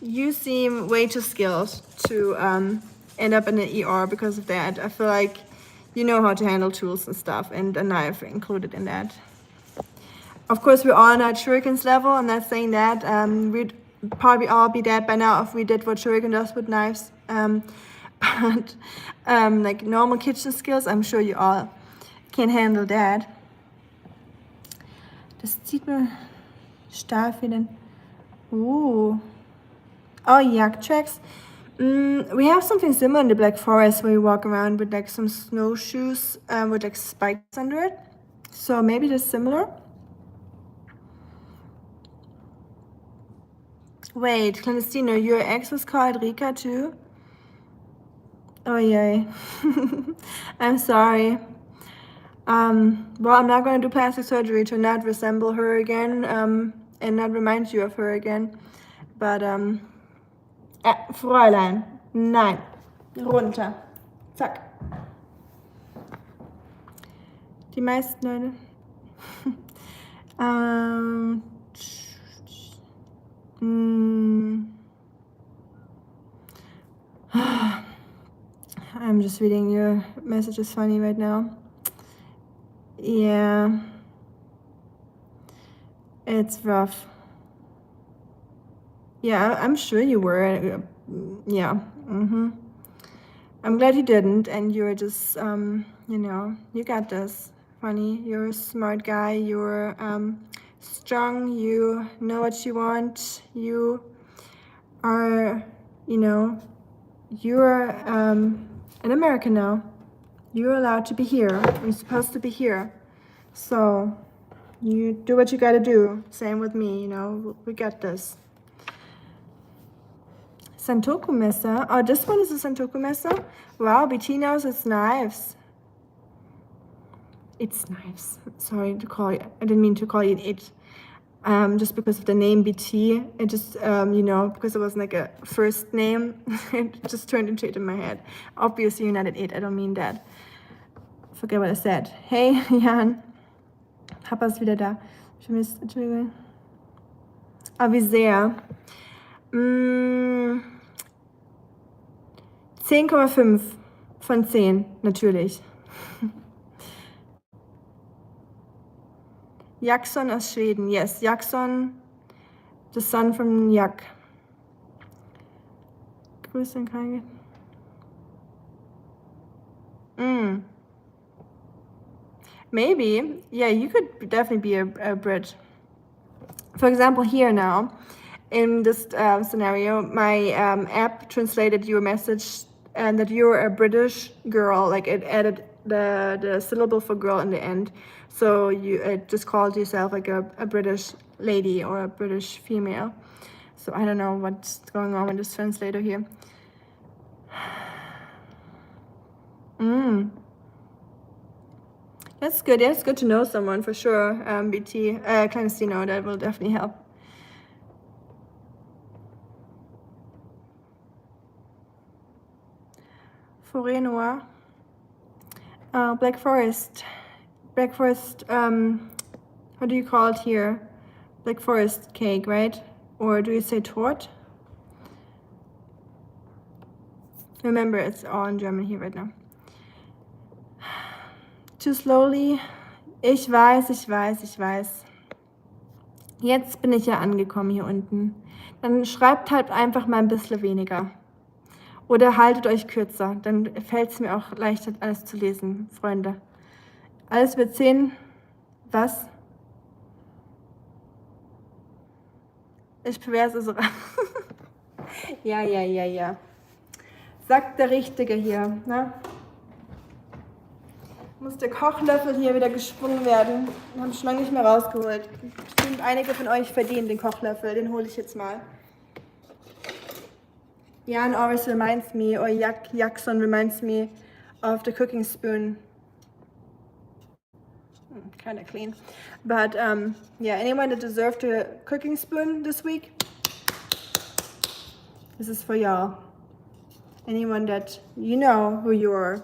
You seem way too skilled to end up in the ER because of that. I feel like you know how to handle tools and stuff, and a knife included in that. Of course, we're all at Shuriken's level. I'm not saying that. We'd probably all be dead by now if we did what Shuriken does with knives. But like normal kitchen skills, I'm sure you all can handle that. Das zieht mir Stahlfäden. Oh. Oh, yak tracks. We have something similar in the Black Forest where you walk around with like some snowshoes with like spikes under it. So maybe they're similar. Wait, Clandestino, your ex was called Rika too? Oh yay. I'm sorry. Well, I'm not going to do plastic surgery to not resemble her again and not remind you of her again. But, Fräulein, nein, runter, zack. Die meisten Leute. I'm just reading your messages funny right now. Yeah. It's rough. Yeah, I'm sure you were. Yeah. I'm glad you didn't, and you're just, you know, you got this, funny. You're a smart guy. You're strong. You know what you want. You are, you know, you're an American now. You're allowed to be here. You're supposed to be here. So you do what you gotta do. Same with me, you know, we got this. Santoku Messer. Oh, this one is a Santoku Messer? Wow, BT knows it's knives. It's knives. Sorry to call it. I didn't mean to call it it. Just because of the name BT. It just, you know, because it wasn't like a first name, it just turned into it in my head. Obviously, you're not at it. I don't mean that. Forget what I said. Hey, Jan. Papa ist wieder da. Ich vermisse, Entschuldigung. Aber wie sehr? 10,5 von 10, natürlich. Jackson aus Schweden. Yes, Jackson, the son from Jak. Grüß den Kai. Maybe. Yeah, you could definitely be a Brit. For example, here now, in this scenario, my app translated your message and that you're a British girl, like it added the syllable for girl in the end. So it just called yourself like a British lady or a British female. So I don't know what's going on with this translator here. That's good. Yeah, it's good to know someone for sure. BT, Clandestino, that will definitely help. Forêt Noire. Black Forest. Black Forest, how do you call it here? Black Forest cake, right? Or do you say Tort? Remember, it's all in German here right now. Too slowly. Ich weiß. Jetzt bin ich ja angekommen hier unten. Dann schreibt halt einfach mal ein bisschen weniger. Oder haltet euch kürzer. Dann fällt es mir auch leichter, alles zu lesen, Freunde. Alles wird 10. Was? Ich pervers ist Ja. Sagt der Richtige hier, ne? Muss der Kochlöffel hier wieder geschwungen werden. Den habe ich schon lange nicht mehr rausgeholt. Bestimmt einige von euch verdienen den Kochlöffel. Den hole ich jetzt mal. Jan always reminds me, or Jackson reminds me of the cooking spoon. Kind of clean. But yeah, anyone that deserved a cooking spoon this week? This is for y'all. Anyone that you know who you are.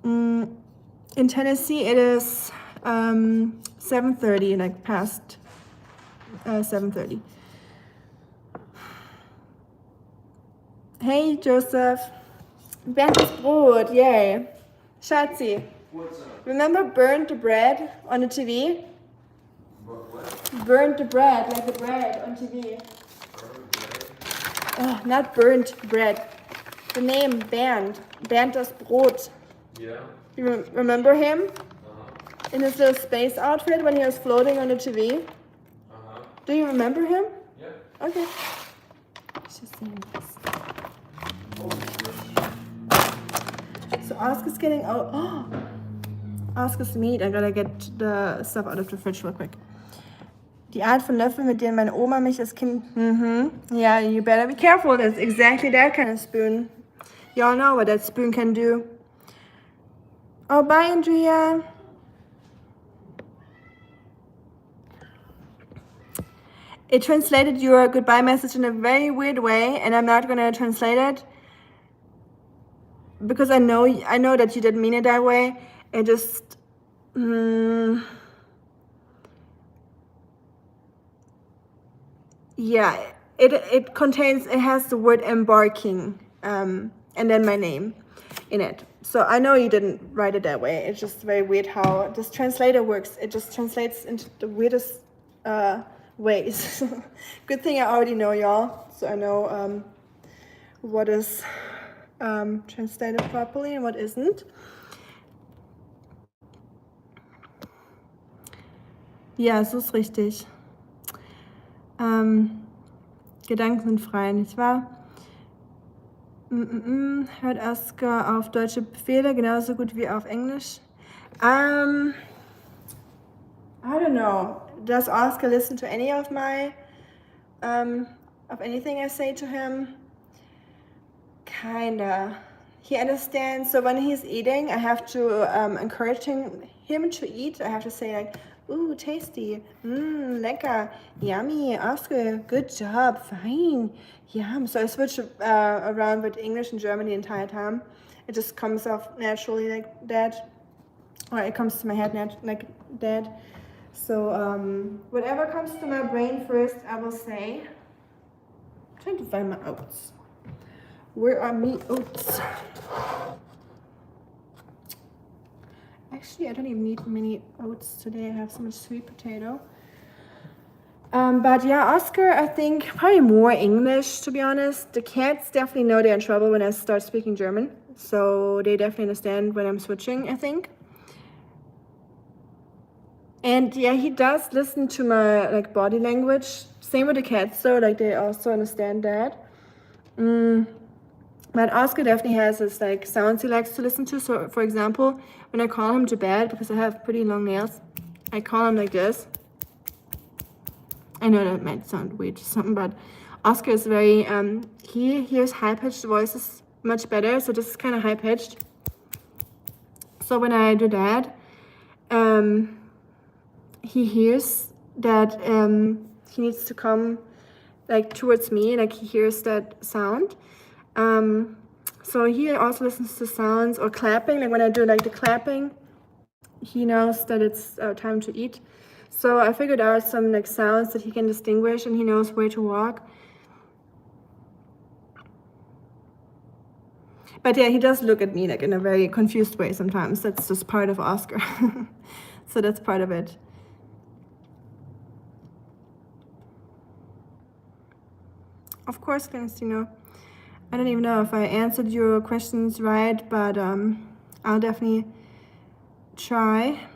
In Tennessee, it is 7:30, like past 7:30. Hey, Joseph. Berntes Brot, yay. Schatzi. What's up? Remember Burnt the Bread on the TV? What? Burnt the bread, like the bread on TV. Oh, not burnt bread. The name Bernd. Bernd das Brot. Yeah. You remember him? In his little space outfit when he was floating on the TV? Uh-huh. Do you remember him? Yeah. Okay. She's saying this. So Oscar's getting out. Oh, Oscar's meat. I gotta get the stuff out of the fridge real quick. Die Art von Löffel, mit denen meine Oma mich als Kind. Yeah, you better be careful. That's exactly that kind of spoon. Y'all know what that spoon can do. Oh, bye, Andrea. It translated your goodbye message in a very weird way, and I'm not gonna translate it because I know that you didn't mean it that way. It just yeah, it has the word embarking and then my name in it. So I know you didn't write it that way. It's just very weird how this translator works. It just translates into the weirdest ways. Good thing I already know y'all, so I know what is translated properly and what isn't. Ja, so ist richtig. Gedanken sind frei, nicht wahr? Hört Oscar auf deutsche Befehle genauso gut wie auf Englisch? I don't know. Does Oscar listen to any of my, of anything I say to him? Kinda. He understands. So when he's eating, I have to encourage him to eat. I have to say like, ooh, tasty, lecker, yummy, Oscar, good job, fine, yum. So I switch around with English and German the entire time. It just comes off naturally like that, or it comes to my head like that. So whatever comes to my brain first, I will say. I'm trying to find my oats. Where are my oats? Actually, I don't even need many oats today. I have so much sweet potato. But yeah, Oscar, I think probably more English, to be honest. The cats definitely know they're in trouble when I start speaking German. So they definitely understand when I'm switching, I think. And yeah, he does listen to my like body language. Same with the cats, so like they also understand that. But Oscar definitely has his like sounds he likes to listen to. So for example, when I call him to bed, because I have pretty long nails, I call him like this. I know that might sound weird or something, but Oscar is very, he hears high-pitched voices much better. So this is kind of high-pitched. So when I do that, he hears that he needs to come like towards me, like he hears that sound. So he also listens to sounds or clapping, like when I do like the clapping, he knows that it's time to eat. So I figured out some like sounds that he can distinguish, and he knows where to walk. But yeah, he does look at me like in a very confused way sometimes. That's just part of Oscar. So that's part of it. Of course, Clandestino. I don't even know if I answered your questions right, but I'll definitely try.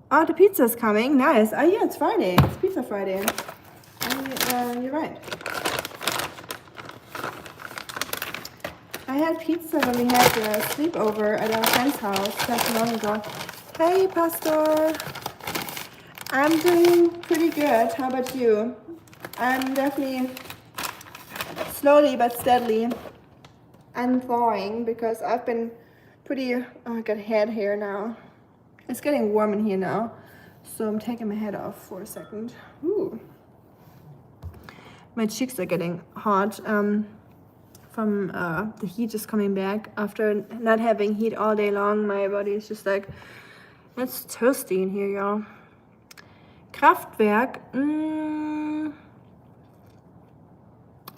Oh, the pizza's coming. Nice. Oh yeah, it's Friday. It's Pizza Friday. You're right. I had pizza when we had the sleepover at our friend's house not too long ago. Hey, Pastor. I'm doing pretty good. How about you? I'm definitely slowly but steadily unthawing because I've been pretty, I got head hair now. It's getting warm in here now, so I'm taking my head off for a second. Ooh. My cheeks are getting hot from the heat just coming back. After not having heat all day long, my body is just like, it's toasty in here, y'all. Kraftwerk.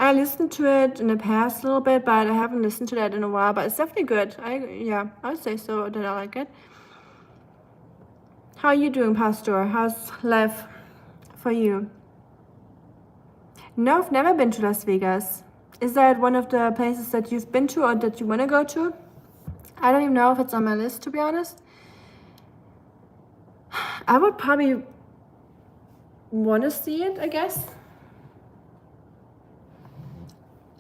I listened to it in the past a little bit, but I haven't listened to that in a while. But it's definitely good. I would say so that I like it. How are you doing, Pastor? How's life for you? No, I've never been to Las Vegas. Is that one of the places that you've been to or that you want to go to? I don't even know if it's on my list, to be honest. I would probably want to see it, I guess.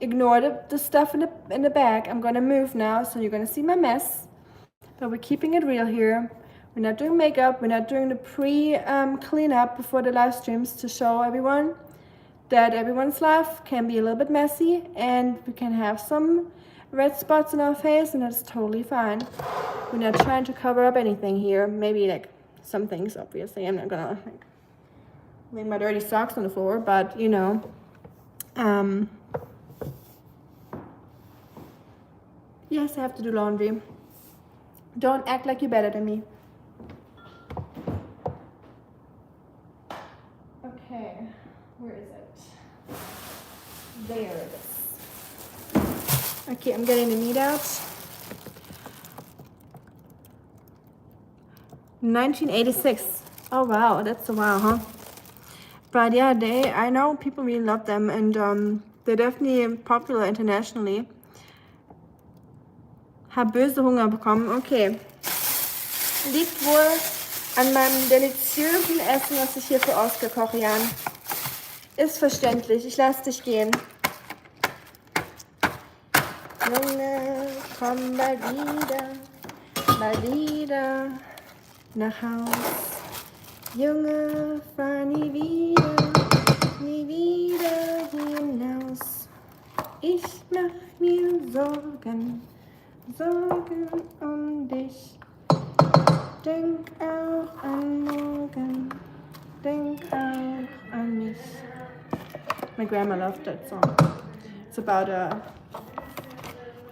ignore the stuff in the bag. I'm gonna move now, so you're gonna see my mess. But we're keeping it real here. We're not doing makeup. We're not doing the cleanup before the live streams to show everyone that everyone's life can be a little bit messy and we can have some red spots on our face, and that's totally fine. We're not trying to cover up anything here. Maybe like some things, obviously. I'm not gonna like leave my dirty socks on the floor, but you know. Yes, I have to do laundry. Don't act like you're better than me. Okay, where is it? There it is. Okay, I'm getting the meat out. 1986. Oh wow, that's a while, huh? But yeah, I know people really love them, and they're definitely popular internationally. Hab böse Hunger bekommen. Okay. Liegt wohl an meinem deliziösen Essen, was ich hier für Oscar koche, Jan. Ist verständlich. Ich lass dich gehen. Junge, komm bald wieder nach Haus. Junge, fahr nie wieder hinaus. Ich mach mir Sorgen um dich. Denk auch an morgen, denk auch an mich. My grandma loved that song. It's about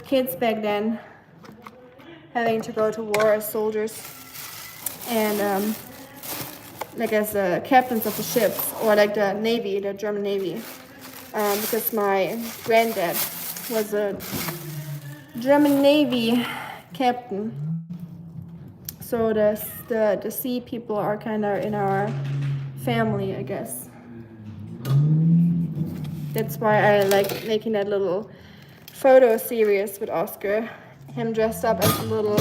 kids back then having to go to war as soldiers and like as captains of the ships, or like the Navy, the German Navy, because my granddad was a German Navy captain. So the sea people are kind of in our family, I guess. That's why I like making that little photo series with Oscar, him dressed up as a little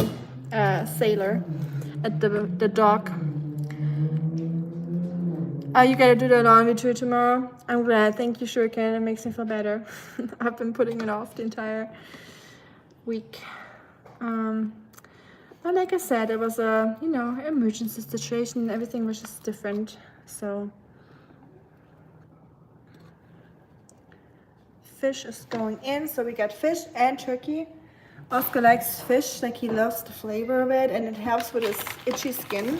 sailor at the dock. You gotta do the laundry too tomorrow? I'm glad. Thank you, Shuriken. It makes me feel better. I've been putting it off the entire week. But like I said, it was a, emergency situation. Everything was just different. So fish is going in. So we got fish and turkey. Oscar likes fish, like he loves the flavor of it, and it helps with his itchy skin.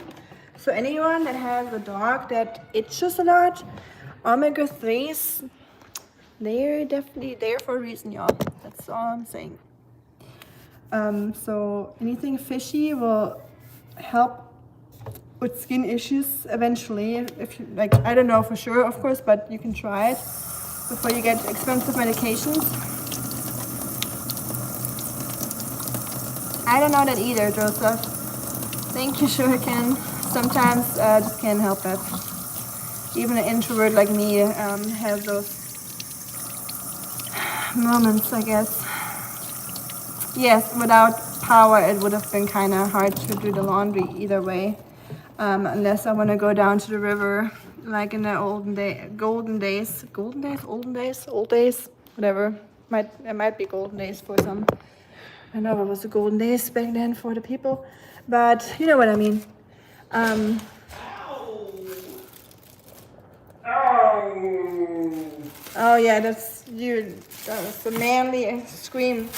So anyone that has a dog that itches a lot, omega-3s, they're definitely there for a reason, y'all. That's all I'm saying. So anything fishy will help with skin issues eventually. If you like, I don't know for sure, of course, but you can try it before you get expensive medications. I don't know that either, Joseph. Thank you, Shuriken. Sometimes just can't help it. Even an introvert like me has those moments, I guess. Yes, without power, it would have been kind of hard to do the laundry either way. Unless I want to go down to the river, like in the old days, whatever. It might be golden days for some. I know it was the golden days back then for the people, but you know what I mean. Oh yeah, that's you. That was the manly scream.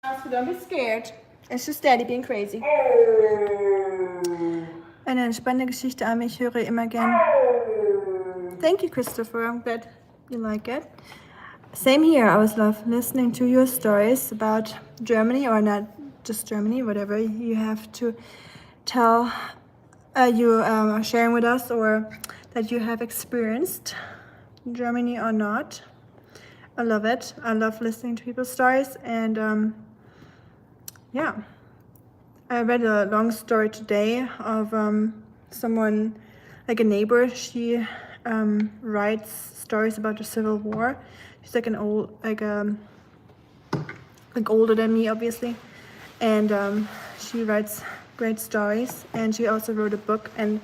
Oscar, don't be scared. It's just Daddy being crazy. Eine entspannende Geschichte, Ami. Ich höre immer gern. Thank you, Christopher. I'm glad you like it. Same here. I always love listening to your stories about Germany, or not just Germany, whatever you have to tell, you are sharing with us, or that you have experienced in Germany or not. I love it. I love listening to people's stories, and yeah. I read a long story today of someone, like a neighbor. She writes stories about the Civil War. She's like older than me, obviously, and she writes great stories. And she also wrote a book, and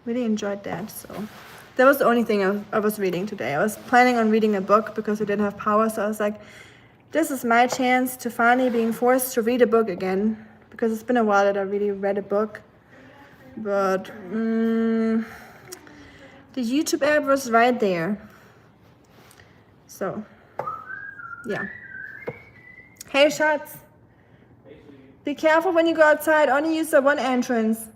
really enjoyed that. So That was the only thing I was reading today. I was planning on reading a book because we didn't have power, so I was like, this is my chance to finally being forced to read a book again, because it's been a while that I really read a book. But the YouTube app was right there. So, yeah. Hey, Schatz. Be careful when you go outside. Only use the one entrance.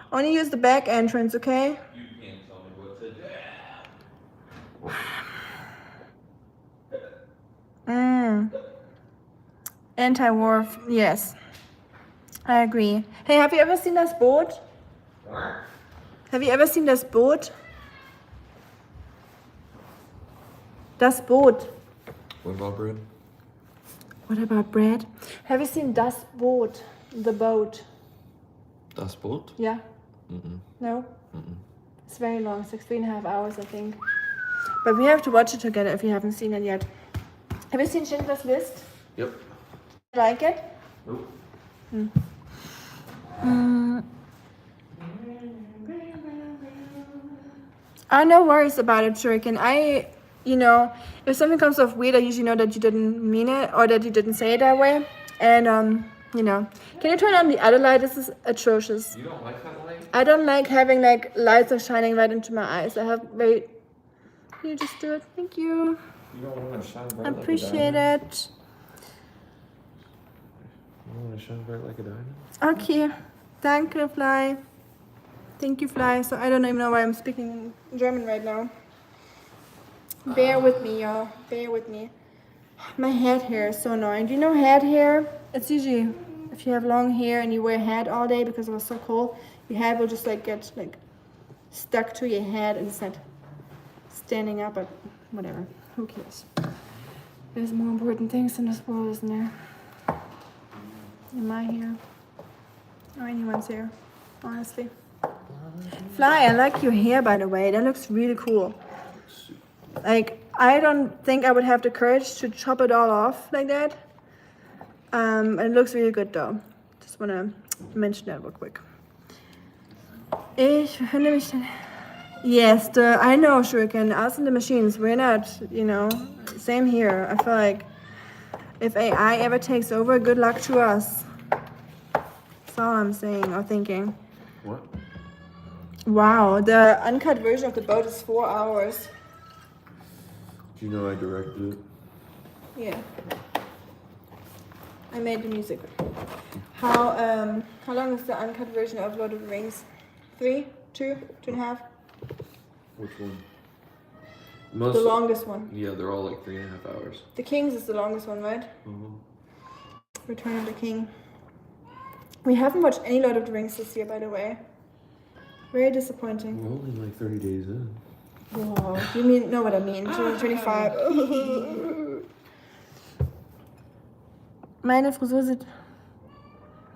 Only use the back entrance, okay? You can't tell me what to do. Anti-war, yes. I agree. Hey, have you ever seen Das Boot? What? Have you ever seen Das Boot? Das Boot. What about bread? What about bread? Have you seen Das Boot? The boat. Das Boot? Yeah? Mm-mm. No? Mm-mm. It's very long, it's like 3.5 hours, I think. But we have to watch it together if you haven't seen it yet. Have you seen Schindler's List? Yep. Like it? Nope. No worries about it, Shuriken. If something comes off weird, I usually know that you didn't mean it or that you didn't say it that way. And, can you turn on the other light? This is atrocious. You don't like that light? I don't like having like lights are shining right into my eyes. Can you just do it? Thank you. You don't want to shine bright I like a appreciate diamond? it. You don't want to shine bright like a diamond? Okay. Danke, Fly. Thank you, Fly. So I don't even know why I'm speaking German right now. Bear with me, y'all. Bear with me. My head hair is so annoying. Do you know head hair? It's usually if you have long hair and you wear a hat all day because it was so cold, your head will just like get like stuck to your head instead standing up, but whatever. Who cares? There's more important things in this world, isn't there? In my hair. Or anyone's hair, honestly. Fly, I like your hair, by the way. That looks really cool. Like, I don't think I would have the courage to chop it all off like that. It looks really good though. Just wanna mention that real quick. Yes, I know, Shuriken. Us and the machines, we're not, same here. I feel like if AI ever takes over, good luck to us. That's all I'm saying or thinking. What? Wow, the uncut version of the boat is 4 hours. Do you know I directed it? Yeah. I made the music. How long is the uncut version of Lord of the Rings? 3, 2, 2.5? Which one? The longest one. Yeah, they're all like 3.5 hours. The King's is the longest one, right? Mm-hmm. Return of the King. We haven't watched any Lord of the Rings this year, by the way. Very disappointing. We're only like 30 days in. Whoa, you know what I mean? 2025. Meine Frisur sieht...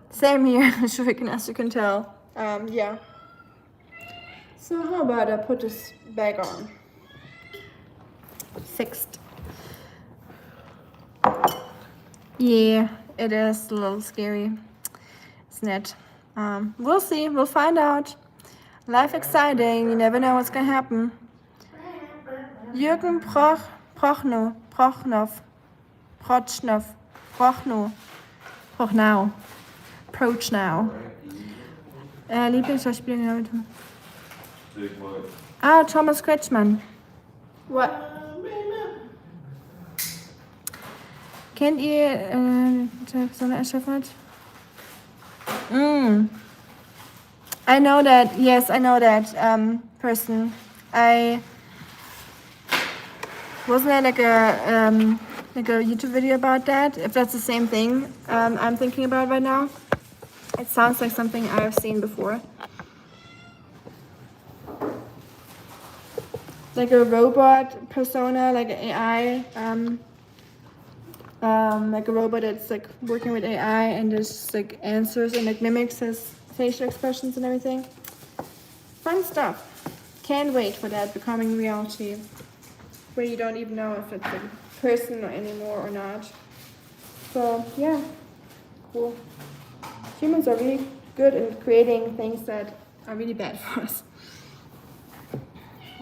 Same here, Shuriken, as you can tell. Yeah. So how about I put this back on? Fixed. Yeah, it is a little scary, isn't it? We'll see. We'll find out. Life exciting. You never know what's gonna happen. Jürgen Prochnau. Lieblingsschauspieler. Thomas Kretschmann. What? Kennt ihr Sonne Erschaffenheit? I know that. Yes, I know that person. Wasn't there like a YouTube video about that? If that's the same thing I'm thinking about right now. It sounds like something I've seen before. Like a robot persona, like an AI, like a robot that's like working with AI and just like answers and like mimics his facial expressions and everything. Fun stuff. Can't wait for that becoming reality, where you don't even know if it's a person anymore or not. So yeah, cool. Humans are really good at creating things that are really bad for us.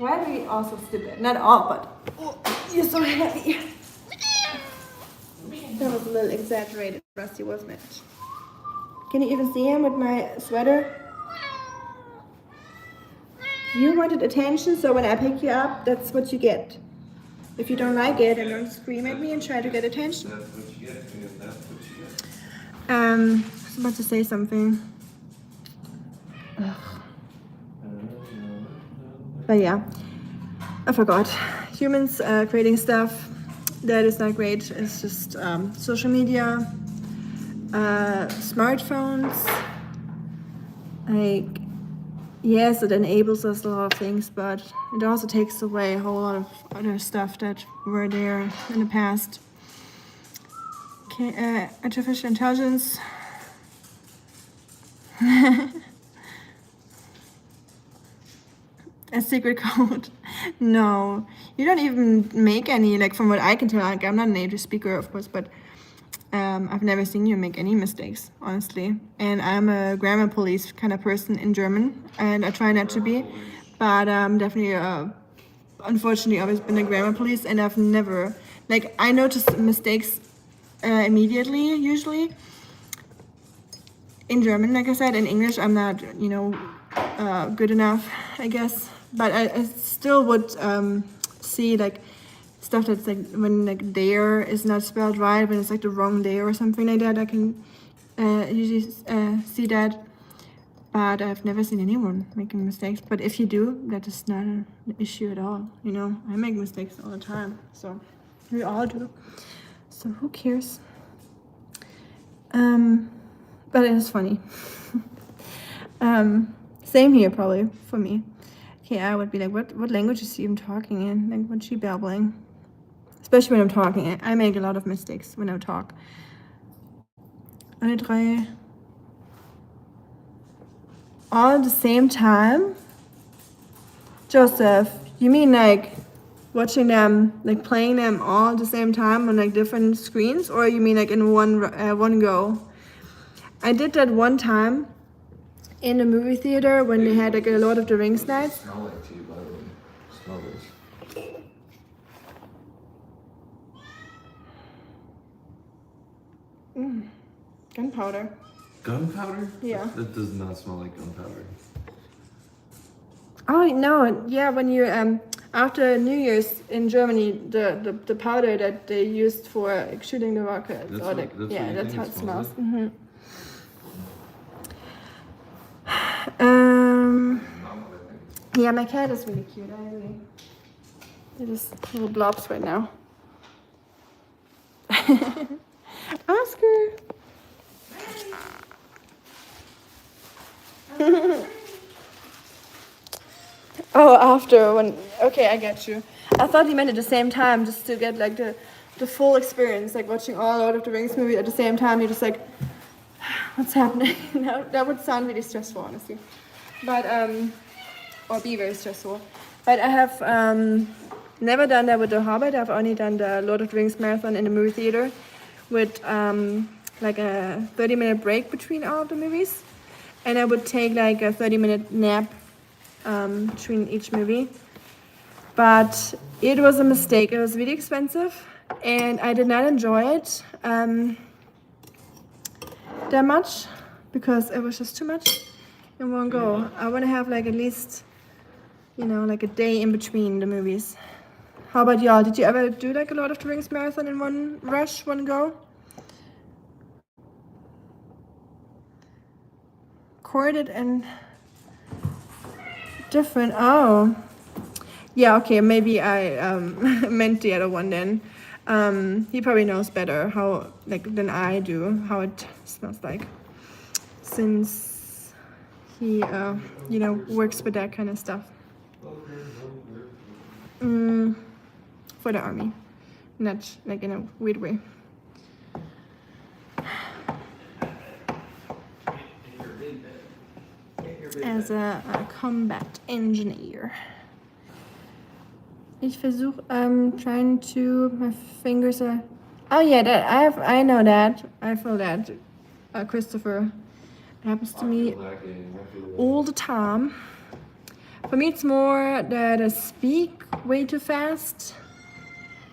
Why do we also stip it? Not all, but oh, you're so heavy. That was a little exaggerated, Rusty, wasn't it? Can you even see him with my sweater? You wanted attention, so when I pick you up, that's what you get. If you don't like it, then don't scream at me and try to get attention. That's what you get. That's what you get. I was about to say something. Ugh. But yeah, I forgot. Humans creating stuff that is not great. It's just social media, smartphones. Like, yes, it enables us a lot of things, but it also takes away a whole lot of other stuff that were there in the past. Okay, artificial intelligence. A secret code? No, you don't even make any. Like, from what I can tell, like, I'm not a native speaker, of course, but I've never seen you make any mistakes, honestly. And I'm a grammar police kind of person in German, and I try not to be, but definitely, unfortunately, always been a grammar police, and I've never, like, I notice mistakes immediately, usually. In German, like I said. In English, I'm not, you know, good enough, I guess. But I still would see, like, stuff that's like when like there is not spelled right, when it's like the wrong day or something like that. I can usually see that, but I've never seen anyone making mistakes. But if you do, that is not an issue at all. You know, I make mistakes all the time, so we all do. So who cares? But it is funny. Same here, probably for me. Okay, I would be like, what language is she even talking in? Like, what's she babbling? Especially when I'm talking. I make a lot of mistakes when I talk. Alle drei. All at the same time? Joseph, you mean like watching them, like playing them all at the same time on like different screens? Or you mean like in one go? I did that one time in the movie theater when they had like a Lord of the Rings nights. Smell like tea, by the way. Smell this. Gunpowder. Gunpowder? Yeah. That does not smell like gunpowder. Oh no, yeah, when you after New Year's in Germany, the powder that they used for like, shooting the rockets, That's or what- like, that's yeah, what you that's think how it it smells. smells Yeah, my cat is really cute. They're just little blobs right now. Oscar. Oh, after when, okay, I get you. I thought you meant at the same time, just to get like the full experience, like watching all Lord of the Rings movie at the same time. You're just like, what's happening? That would sound really stressful, honestly. But or be very stressful. But I have never done that with The Hobbit. I've only done the Lord of the Rings marathon in the movie theater with like a 30-minute break between all of the movies, and I would take like a 30-minute nap between each movie. But it was a mistake. It was really expensive, and I did not enjoy it that much because it was just too much in one go. I want to have like at least, you know, like a day in between the movies. How about y'all? Did you ever do like a Lord of the Rings marathon in one rush, one go? Corded and different. Oh, yeah. Okay, maybe I meant the other one then. He probably knows better how like than I do how it smells like, since he you know, works with that kind of stuff. For the army, not like in a weird way. As a combat engineer. Ich versuche, trying to, my fingers are, oh yeah, that, I know that, I feel that, Christopher, it happens to me all the time. For me, it's more that I speak way too fast.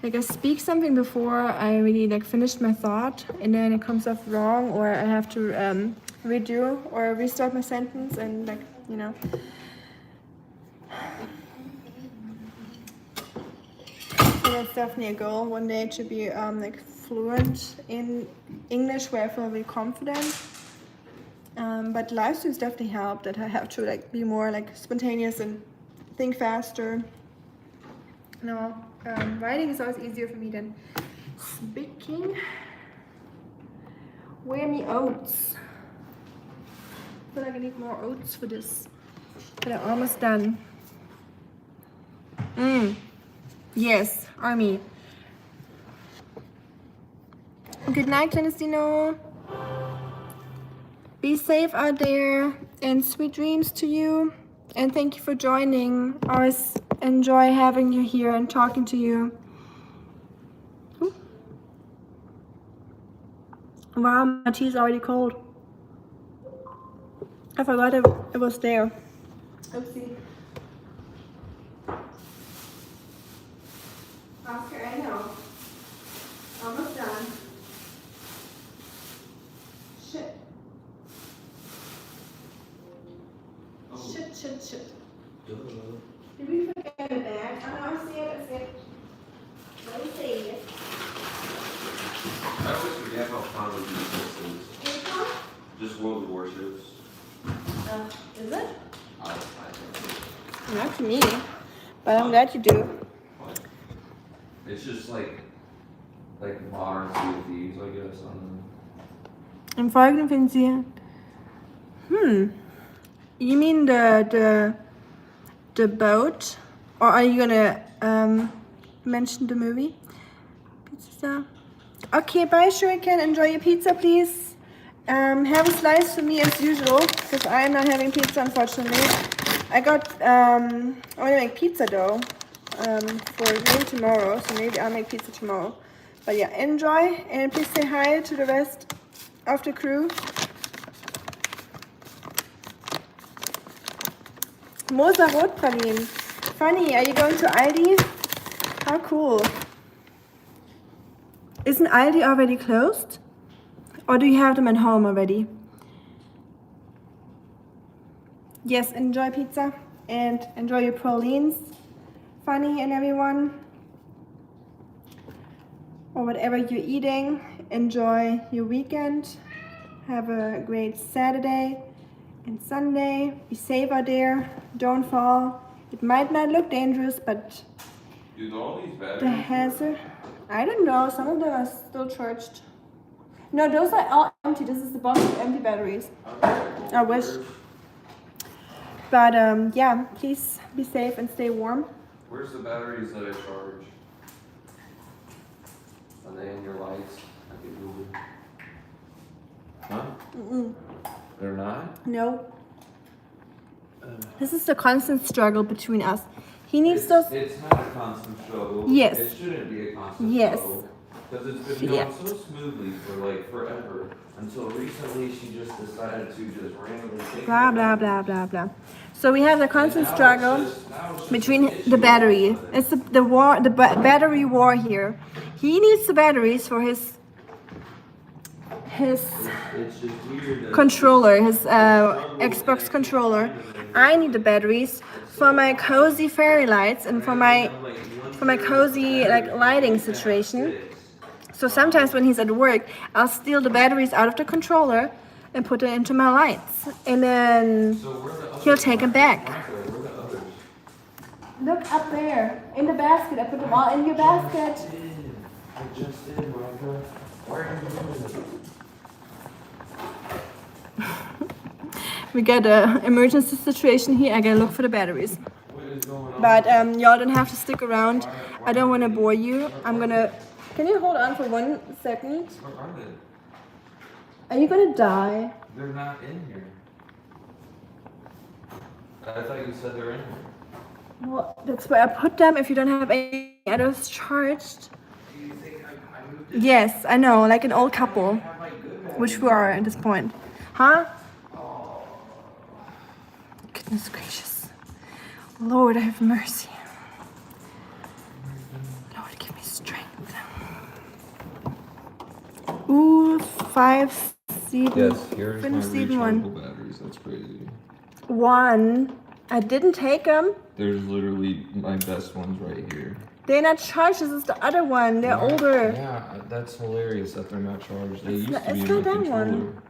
Like I speak something before I really like finished my thought, and then it comes off wrong, or I have to redo or restart my sentence, and like you know. So that's definitely a goal one day to be like fluent in English, where I feel really confident. But live streams definitely help. That I have to like be more like spontaneous and think faster. No, writing is always easier for me than speaking. Where me oats? I feel like I need more oats for this. But I'm almost done. Yes, Army. Good night, Genestino. Be safe out there and sweet dreams to you. And thank you for joining. Always enjoy having you here and talking to you. Ooh. Wow, my tea is already cold. I forgot it was there. Oopsie. Oscar, I know. Almost done. Shit. Oh. Shit. Did we forget a bag? Oh, no, I see it. Let me see. I always forget how fun of these is. Just World Warships. Is it? I think. Not to me, but I'm glad you do. It's just like modern Sea of Thieves, I guess. Im Folgenden finden Sie. You mean the boat, or are you gonna mention the movie? Pizza. Okay, bye, Shuriken. Enjoy your pizza, please. Have a slice for me as usual, because I'm not having pizza, unfortunately. I want to make pizza dough for maybe tomorrow, so maybe I'll make pizza tomorrow. But yeah, enjoy, and please say hi to the rest of the crew. Moser Rotpralinen. Funny, are you going to Aldi? How cool. Isn't Aldi already closed? Or do you have them at home already? Yes, enjoy pizza and enjoy your pralines. Funny and everyone. Or whatever you're eating. Enjoy your weekend. Have a great Saturday and Sunday. Be safe out there. Don't fall. It might not look dangerous, but Dude, all these batteries. the hazard. I don't know. Some of them are still charged. No, those are all empty. This is the box of empty batteries. I wish. But yeah, please be safe and stay warm. Where's the batteries that I charge? Are they in your lights? I can Google. Huh? They're not? No. This is the constant struggle between us. He needs those. It's not a constant struggle. Yes. It shouldn't be a constant Yes. struggle. Because it's been going so smoothly for like forever. Until recently she just decided to just randomly take Blah, blah, blah, blah, blah. So we have the constant struggle between the battery. It's the war, the battery war here. He needs the batteries for his It's just weird controller, his Xbox controller. I need the batteries for my cozy fairy lights and for my cozy like lighting situation. So sometimes when he's at work, I'll steal the batteries out of the controller and put it into my lights, and then he'll take them back. Look up there in the basket. I put them all in your basket. I just did, Monica. Why are you doing this? We got an emergency situation here. I gotta look for the batteries. What is going on? But y'all don't have to stick around. I don't want to bore you. I'm gonna. Can you hold on for 1 second? Where are they? Are you gonna die? They're not in here. I thought you said they're in here. Well, that's where I put them. If you don't have any others charged. Do you think I moved it? Yes, I know, like an old couple, which we are at this point. Huh? Goodness gracious. Lord, have mercy. Lord, give me strength. Ooh, 5, 7, Yes, here's my 5, 7, 1. rechargeable batteries. That's crazy. 1. I didn't take them. There's literally my best ones right here. They're not charged. This is the other one. They're Why- older. Yeah, that's hilarious that they're not charged. They used not- to be it's in not my that controller. one.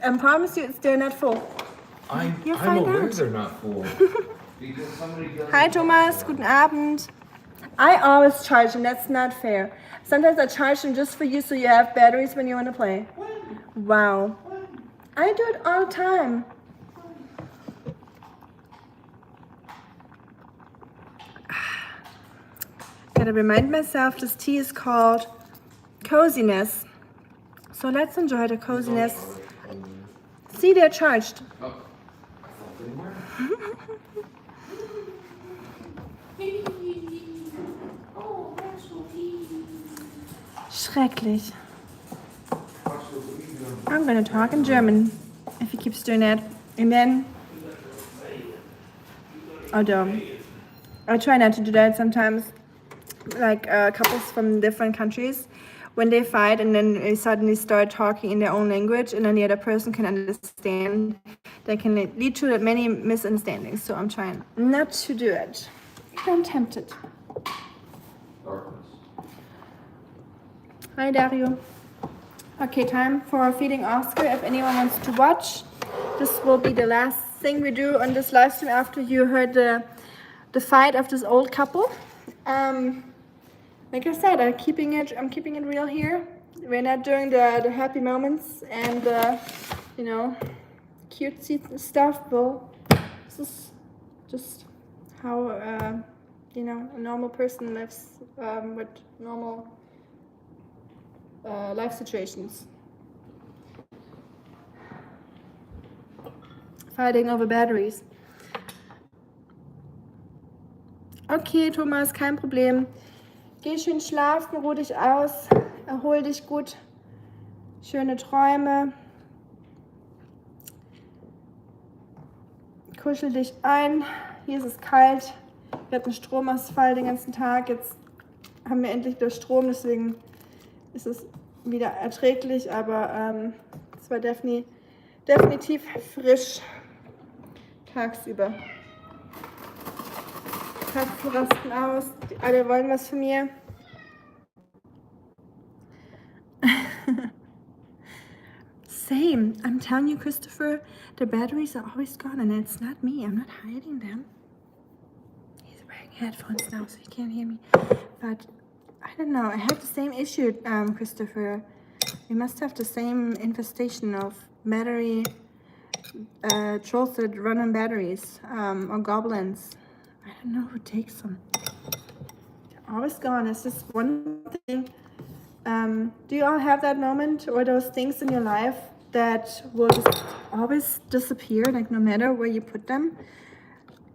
I promise you, they're not full. I'm You'll find aware out. they're not full. Because somebody doesn't Hi, charge Thomas. them. Guten Abend. I always charge them. That's not fair. Sometimes I charge them just for you so you have batteries when you want to play. When? Wow. When? I do it all the time. Gotta remind myself this tea is called coziness. So let's enjoy the coziness. See, they're charged. Oh, I thought they were. Schrecklich. I'm gonna talk in German if he keeps doing that. And then, although I try not to do that sometimes, like couples from different countries, when they fight and then they suddenly start talking in their own language and then the other person can understand, that can lead to many misunderstandings. So I'm trying not to do it. I'm tempted. Darkness. Hi, Dario. Okay, time for feeding Oscar. If anyone wants to watch, this will be the last thing we do on this live stream after you heard the fight of this old couple. Like I said, I'm keeping it real here. We're not doing the happy moments and you know, cutesy stuff. Well, this is just how you know, a normal person lives with normal life situations. Fighting over batteries. Okay, Thomas, kein Problem. Geh schön schlafen, ruh dich aus, erhol dich gut. Schöne Träume. Kuschel dich ein. Hier ist es kalt. Wir hatten Stromausfall den ganzen Tag. Jetzt haben wir endlich wieder Strom, deswegen ist es wieder erträglich, aber es war definitiv frisch tagsüber. Katzen rasten aus, alle wollen was von mir. Same, I'm telling you, Christopher, the batteries are always gone and it's not me, I'm not hiding them. He's wearing headphones now so he can't hear me, but I don't know, I have the same issue, Christopher. We must have the same infestation of battery trolls that run on batteries, or goblins. I don't know who takes them. They're always gone. It's just one thing. Do you all have that moment or those things in your life that will just always disappear, like no matter where you put them?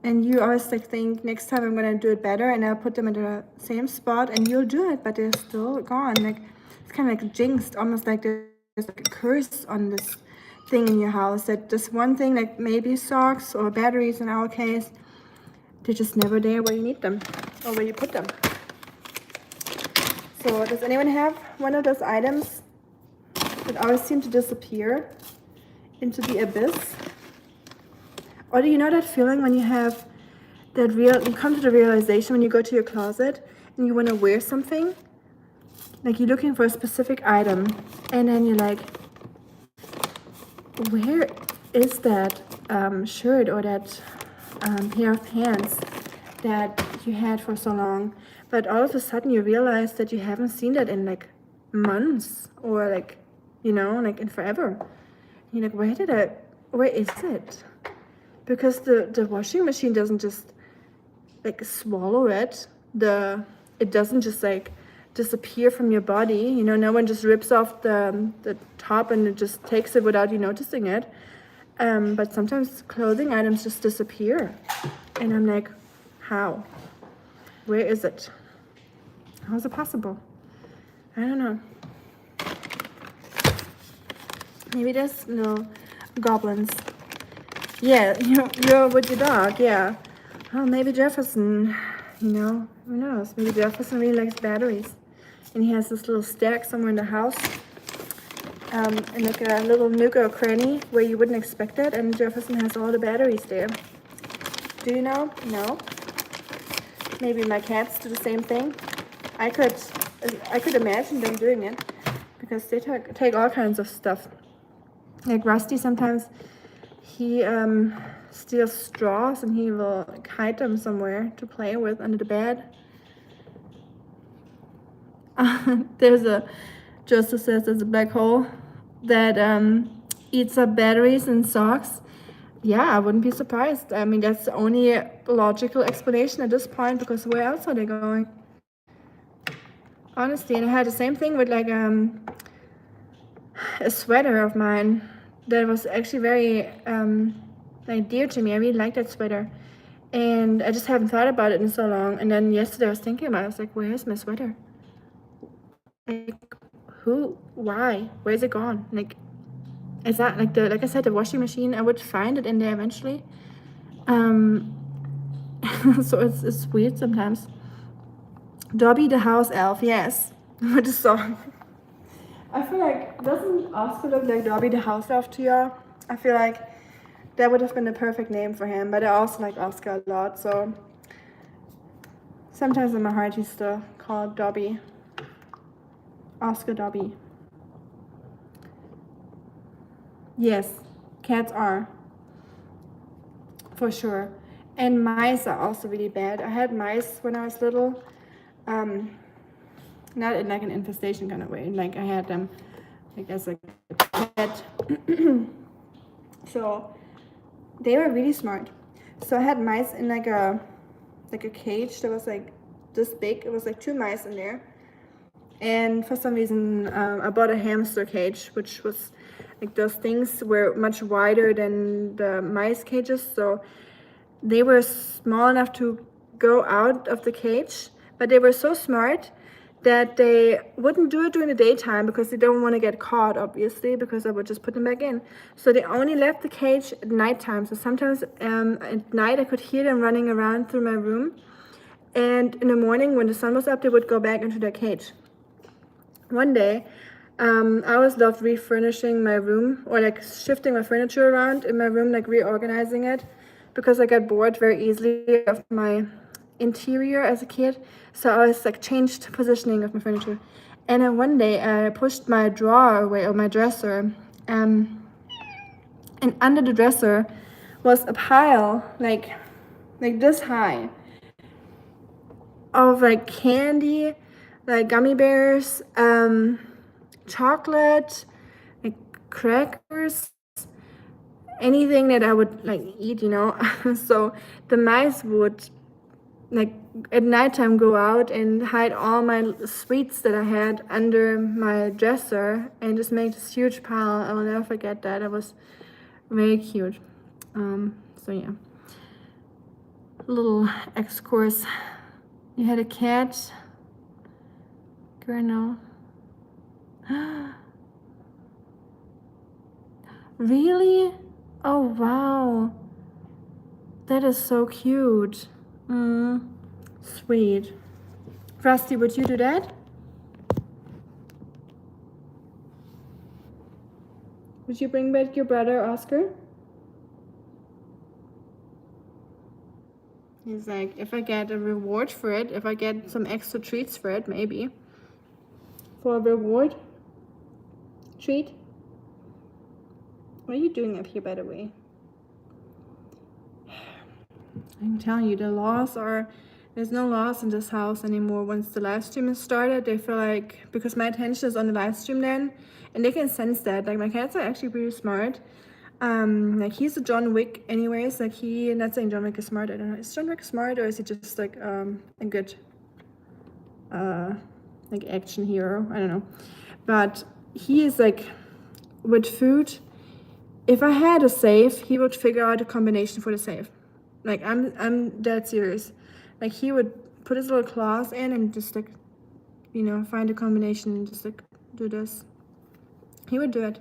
And you always like think, next time I'm gonna do it better, and I'll put them in the same spot, and you'll do it, but they're still gone. Like it's kind of like jinxed, almost like there's like a curse on this thing in your house. That this one thing, like maybe socks or batteries in our case, they're just never there where you need them or where you put them. So does anyone have one of those items that always seem to disappear into the abyss? Or do you know that feeling when you have that you come to the realization when you go to your closet and you want to wear something, like you're looking for a specific item, and then you're like, where is that shirt or that pair of pants that you had for so long? But all of a sudden you realize that you haven't seen that in like months or like, you know, like in forever. You're like, where is it? Because the washing machine doesn't just like swallow it. It doesn't just like disappear from your body. You know, no one just rips off the top and it just takes it without you noticing it. But sometimes clothing items just disappear. And I'm like, how? Where is it? How is it possible? I don't know. Maybe there's no goblins. Yeah, you're with your dog, yeah. Oh, maybe Jefferson, you know, who knows? Maybe Jefferson really likes batteries. And he has this little stack somewhere in the house. In like a little nook or cranny where you wouldn't expect it. And Jefferson has all the batteries there. Do you know? No. Maybe my cats do the same thing. I could imagine them doing it. Because they take all kinds of stuff. Like Rusty sometimes, he steals straws and he will like, hide them somewhere to play with under the bed. Joseph says there's a black hole that eats up batteries and socks. Yeah, I wouldn't be surprised. I mean, that's the only logical explanation at this point, because where else are they going? Honestly, and I had the same thing with like a sweater of mine that was actually very like dear to me. I really like that sweater, and I just haven't thought about it in so long. And then yesterday I was thinking about it. I was like, where's my sweater? Like, who? Why? Where's it gone? Like, is that like like I said, the washing machine? I would find it in there eventually. So it's weird sometimes. Dobby the house elf, yes, with the song. I feel like, doesn't Oscar look like Dobby the house elf to you? I feel like that would have been the perfect name for him, but I also like Oscar a lot, so sometimes in my heart he's still called Dobby. Oscar Dobby. Yes, cats are. For sure. And mice are also really bad. I had mice when I was little. Not in like an infestation kind of way. Like I had them like as like a pet. So they were really smart. So I had mice in like a cage that was like this big. It was like 2 mice in there. And for some reason, I bought a hamster cage, which was like those things were much wider than the mice cages. So they were small enough to go out of the cage, but they were so smart that they wouldn't do it during the daytime because they don't want to get caught, obviously, because I would just put them back in. So they only left the cage at nighttime. So sometimes at night I could hear them running around through my room. And in the morning when the sun was up, they would go back into their cage. One day, I always loved refurnishing my room or like shifting my furniture around in my room, like reorganizing it, because I got bored very easily of my interior as a kid. So I always like changed positioning of my furniture. And then one day I pushed my drawer away, or my dresser, and under the dresser was a pile like this high of like candy, like gummy bears, chocolate, like crackers, anything that I would like eat, you know. So the mice would like at nighttime go out and hide all my sweets that I had under my dresser and just make this huge pile. I will never forget that. It was very cute. So yeah, little excursus. You had a cat, Colonel. Really? Oh wow, that is so cute. Sweet. Rusty, would you do that? Would you bring back your brother Oscar? He's like, if I get a reward for it, if I get some extra treats for it, maybe. For a reward? Treat? What are you doing up here, by the way? I'm telling you, there's no laws in this house anymore. Once the live stream is started, they feel like, because my attention is on the live stream then, and they can sense that. Like, my cats are actually pretty smart. Like, he's a John Wick anyways. Like, not saying John Wick is smart, I don't know. Is John Wick smart, or is he just like a good like action hero? I don't know. But he is like, with food, if I had a safe, he would figure out a combination for the safe. Like, I'm dead serious. Like, he would put his little claws in and just like, you know, find a combination and just like do this. He would do it.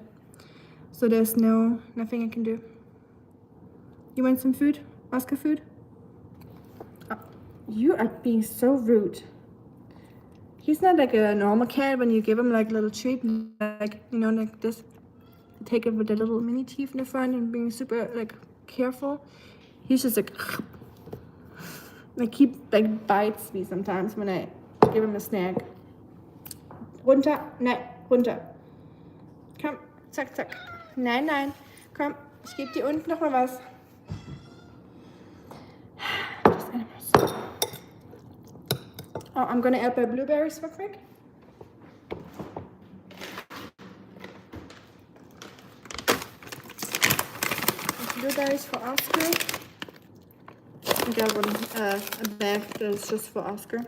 So there's nothing I can do. You want some food? Oscar food? You are being so rude. He's not like a normal cat when you give him like a little treat, like, you know, like this. Take it with the little mini teeth in the front and being super like careful. He's just like he like bites me sometimes when I give him a snack. Runter, nein, runter. Komm, zack, zack. Nein, nein. Komm, ich gebe dir unten noch mal was. Just animals. Oh, I'm gonna add my blueberries real quick. Blueberries for Oscar. I got one, a bag that is just for Oscar.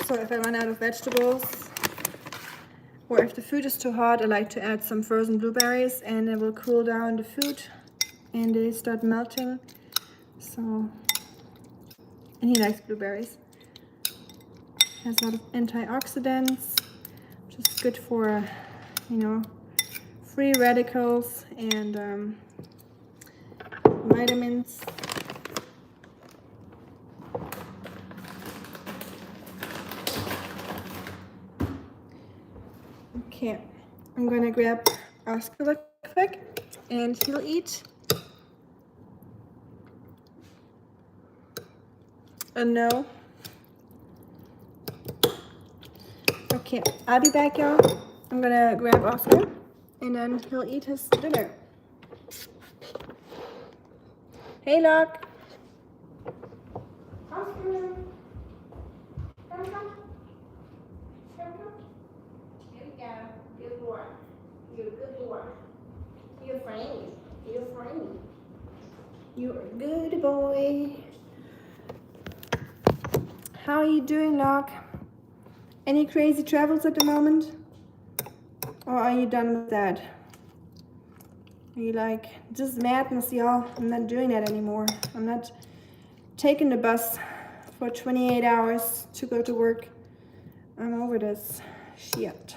So if I run out of vegetables, or if the food is too hot, I like to add some frozen blueberries, and it will cool down the food and they start melting. So, and he likes blueberries. Has a lot of antioxidants, which is good for, you know, free radicals and vitamins. Okay, I'm gonna grab Oscar real quick and he'll eat. No. Okay, I'll be back, y'all. I'm gonna grab Oscar and then he'll eat his dinner. Hey, Locke. Oscar. Come. Here we go. Good boy. You're a good boy. You're friendly. You're a good boy. How are you doing, Locke? Any crazy travels at the moment? Or are you done with that? Are you like, just madness, y'all? I'm not doing that anymore. I'm not taking the bus for 28 hours to go to work. I'm over this shit.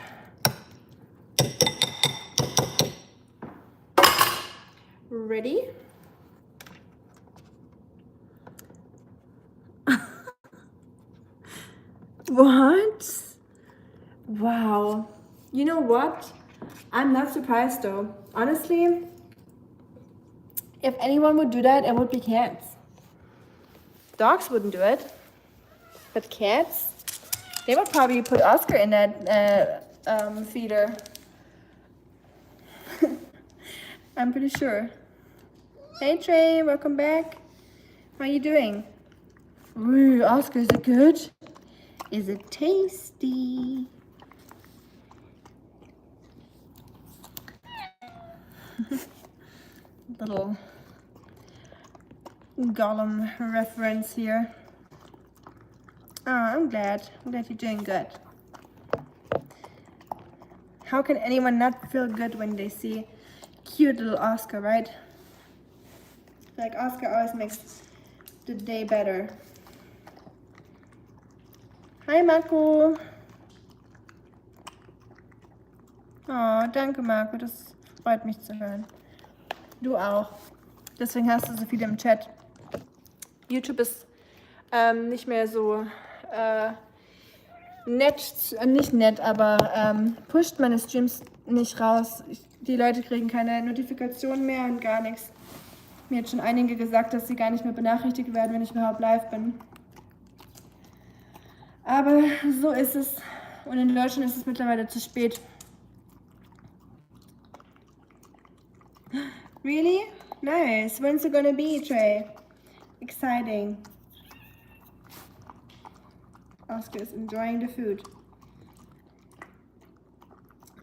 Ready? What? Wow. You know what? I'm not surprised though. Honestly, if anyone would do that, it would be cats. Dogs wouldn't do it. But cats, they would probably put Oscar in that feeder. I'm pretty sure. Hey Trey, welcome back. How are you doing? Ooh, Oscar, is it good? Is it tasty? Little Gollum reference here. Oh, I'm glad you're doing good. How can anyone not feel good when they see cute little Oscar, right? Like Oscar always makes the day better. Hi Marco. Oh, danke Marco, das freut mich zu hören. Du auch. Deswegen hast du so viele im Chat. YouTube ist nicht mehr so nett, nicht nett, aber pusht meine Streams nicht raus. Die Leute kriegen keine Notifikationen mehr und gar nichts. Mir hat schon einige gesagt, dass sie gar nicht mehr benachrichtigt werden, wenn ich überhaupt live bin. Aber so ist es. Und in Deutschland ist es mittlerweile zu spät. Really? Nice. When's it gonna be, Trey? Exciting. Oscar is enjoying the food.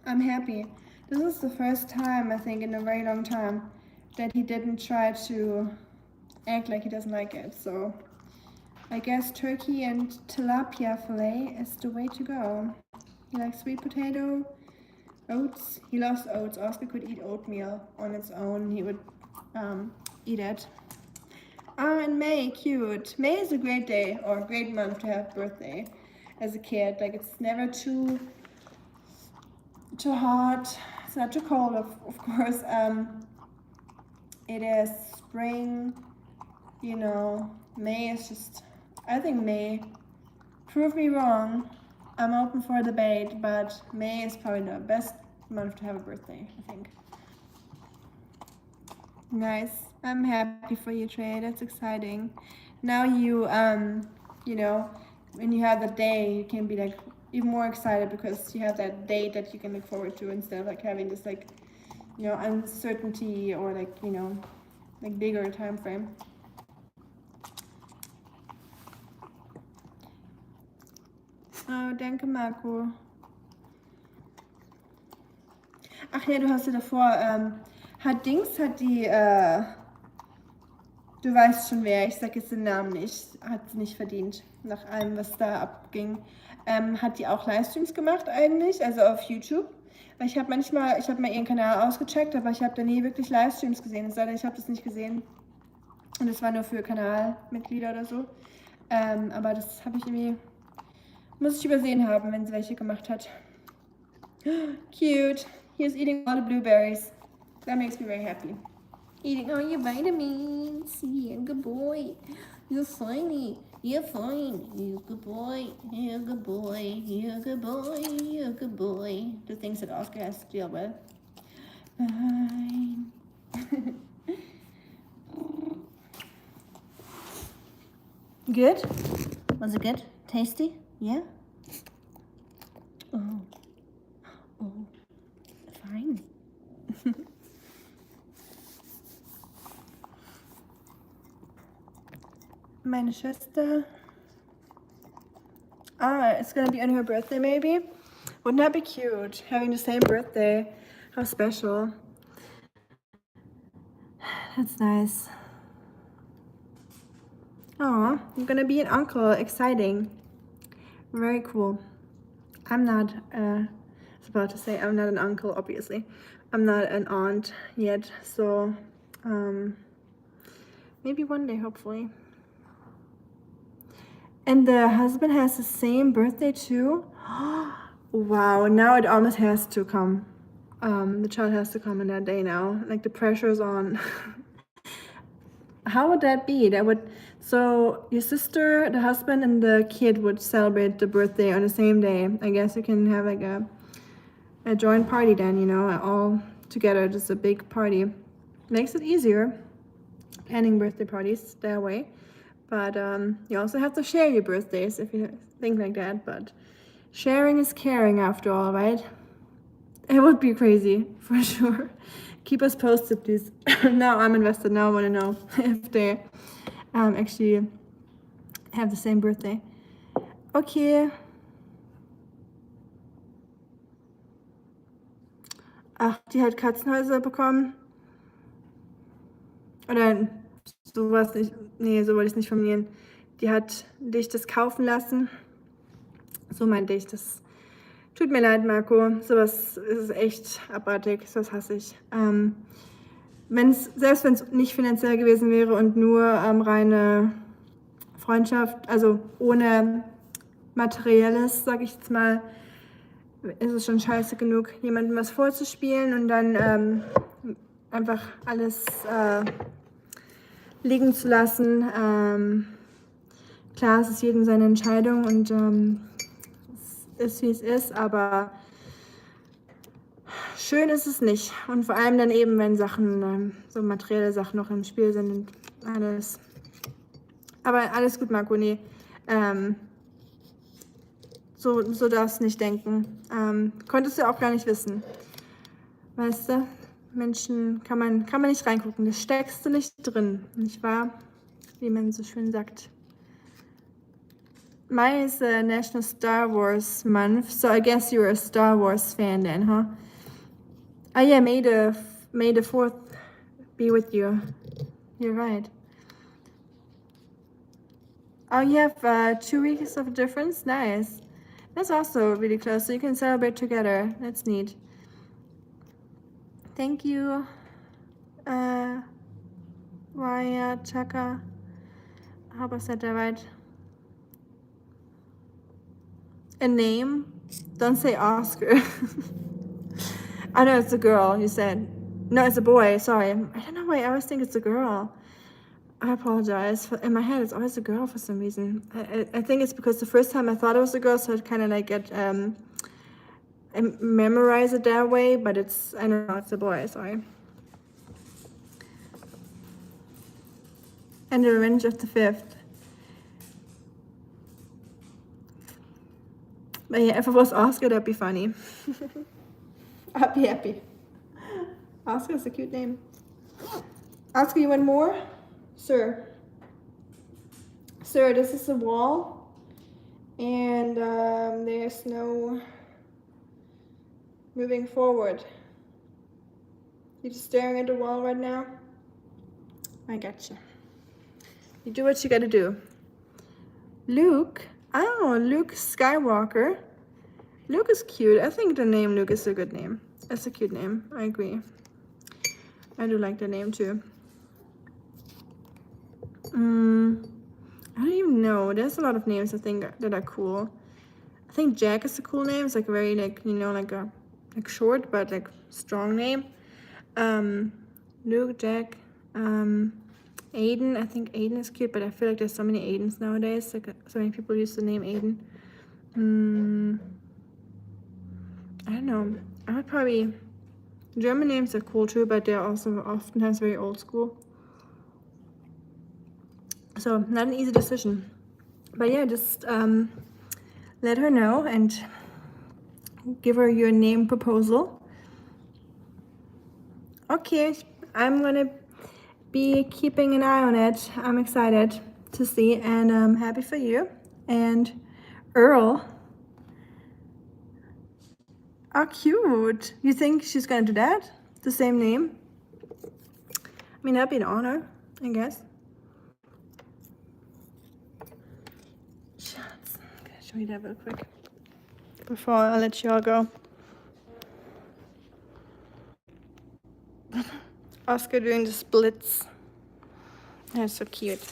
I'm happy. This is the first time, I think, in a very long time that he didn't try to act like he doesn't like it. So I guess turkey and tilapia fillet is the way to go. He likes sweet potato, oats. He loves oats. Oscar could eat oatmeal on its own. He would eat it. Oh, and May, cute. May is a great day or a great month to have birthday as a kid. Like, it's never too hot. It's not too cold, of course. It is spring, you know, May is just, I think May, prove me wrong. I'm open for a debate, but May is probably the best month to have a birthday, I think. Nice. I'm happy for you, Trey. That's exciting. Now you, you know, when you have the day, you can be like even more excited because you have that date that you can look forward to instead of like having this like, you know, uncertainty or like, you know, like bigger time frame. Oh, danke, Marco. Ach ja, du hast ja davor, hat die, du weißt schon wer, ich sag jetzt den Namen nicht, hat sie nicht verdient, nach allem, was da abging. Hat die auch Livestreams gemacht eigentlich, also auf YouTube? Weil ich habe mal ihren Kanal ausgecheckt, aber ich habe da nie wirklich Livestreams gesehen, es sei denn, ich habe das nicht gesehen. Und das war nur für Kanalmitglieder oder so. Aber das habe ich irgendwie, muss ich übersehen haben, wenn sie welche gemacht hat. Cute. He's eating all the blueberries. That makes me very happy. Eating all your vitamins. Yeah, good boy. You're funny. You're fine. You're a good boy. You're a good boy. You're a good boy. You're a good boy. The things that Oscar has to deal with. Fine. Good? Was it good? Tasty? Yeah? Oh. Oh. Fine. Meine Schwester. It's gonna be on her birthday maybe? Wouldn't that be cute? Having the same birthday. How special. That's nice. Oh, I'm gonna be an uncle. Exciting. Very cool. I'm not, I was about to say, I'm not an uncle, obviously. I'm not an aunt yet, so maybe one day, hopefully. And the husband has the same birthday too? Wow, now it almost has to come. The child has to come on that day now. Like the pressure is on. How would that be? So your sister, the husband, and the kid would celebrate the birthday on the same day. I guess you can have like a joint party then, you know, all together, just a big party. Makes it easier, planning birthday parties that way. But you also have to share your birthdays if you think like that. But sharing is caring after all, right? It would be crazy, for sure. Keep us posted, please. Now I'm invested. Now I want to know if they actually have the same birthday. Okay. Ach, die hat Katzenhäuser bekommen. Oder sowas nicht. Nee, so wollte ich es nicht formulieren. Die hat dich das kaufen lassen. So meinte ich das. Tut mir leid, Marco. Sowas ist echt abartig. Sowas hasse ich. Selbst wenn es nicht finanziell gewesen wäre und nur reine Freundschaft, also ohne Materielles, sag ich jetzt mal, ist es schon scheiße genug, jemandem was vorzuspielen und dann einfach alles liegen zu lassen. Klar, es ist jedem seine Entscheidung und es ist, wie es ist, aber schön ist es nicht. Und vor allem dann eben, wenn Sachen, so materielle Sachen noch im Spiel sind und alles. Aber alles gut, Marco, nee. So darfst du nicht denken. Konntest du auch gar nicht wissen. Weißt du, Menschen kann man nicht reingucken. Das steckst du nicht drin, nicht wahr? Wie man so schön sagt. May is the National Star Wars month, so I guess you're a Star Wars fan then, huh? Oh yeah, May the 4th be with you. You're right. Oh, you have 2 weeks of difference? Nice. That's also really close, so you can celebrate together. That's neat. Thank you, Raya Chaka. I hope I said that right. A name? Don't say Oscar. I know it's a girl, you said. No, it's a boy, sorry. I don't know why I always think it's a girl. I apologize. In my head, it's always a girl for some reason. I think it's because the first time I thought it was a girl, so it kind of like I memorize it that way, but I don't know, it's a boy, sorry. And the Revenge of the Fifth. But yeah, if it was Oscar, that'd be funny. I'd be happy. Oscar's a cute name. Oscar, you want more? Sir. Sir, this is the wall. And there's no moving forward. You're just staring at the wall right now? I gotcha. You do what you gotta do. Luke. Oh, Luke Skywalker. Luke is cute. I think the name Luke is a good name. It's a cute name. I agree. I do like the name too. I don't even know. There's a lot of names I think that are cool. I think Jack is a cool name. It's like very like, you know, like short but like strong name. Luke, Jack, Aiden. I think Aiden is cute, but I feel like there's so many Aidens nowadays. Like so many people use the name Aiden. I don't know. I would probably. German names are cool too, but they're also oftentimes very old school. So not an easy decision. But yeah, just let her know and give her your name proposal. Okay, I'm gonna be keeping an eye on it. I'm excited to see, and I'm happy for you. And Earl. Oh, cute. You think she's gonna do that? The same name? I mean, that'd be an honor, I guess. Shots. I'm gonna show you that real quick before I let you all go. Oscar doing the splits. That's so cute.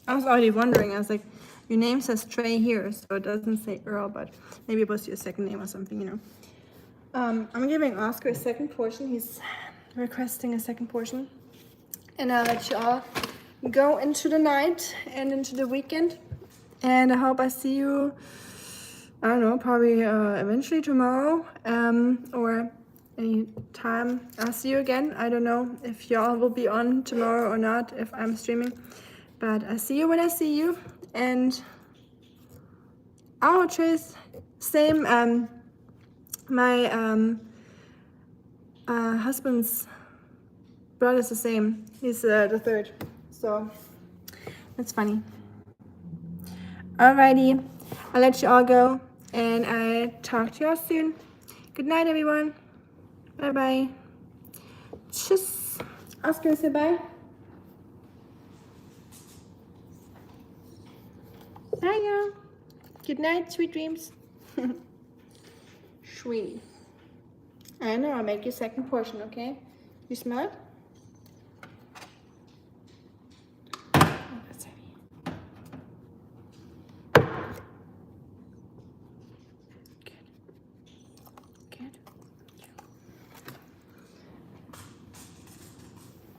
I was already wondering, I was like, your name says Trey here, so it doesn't say Earl, but maybe it was your second name or something, you know. I'm giving Oscar a second portion. He's requesting a second portion. And I'll let you all go into the night and into the weekend. And I hope I see you, I don't know, probably eventually tomorrow or any time I'll see you again. I don't know if y'all will be on tomorrow or not, if I'm streaming. But I see you when I see you. And Trace, same, my husband's brother's the same. He's the third. So that's funny. Alrighty, I'll let you all go. And I talk to y'all soon. Good night, everyone. Bye-bye. Tschüss. Oscar, say bye. Bye, y'all. Good night, sweet dreams. Sweetie. I know, I'll make you second portion, okay? You smell it?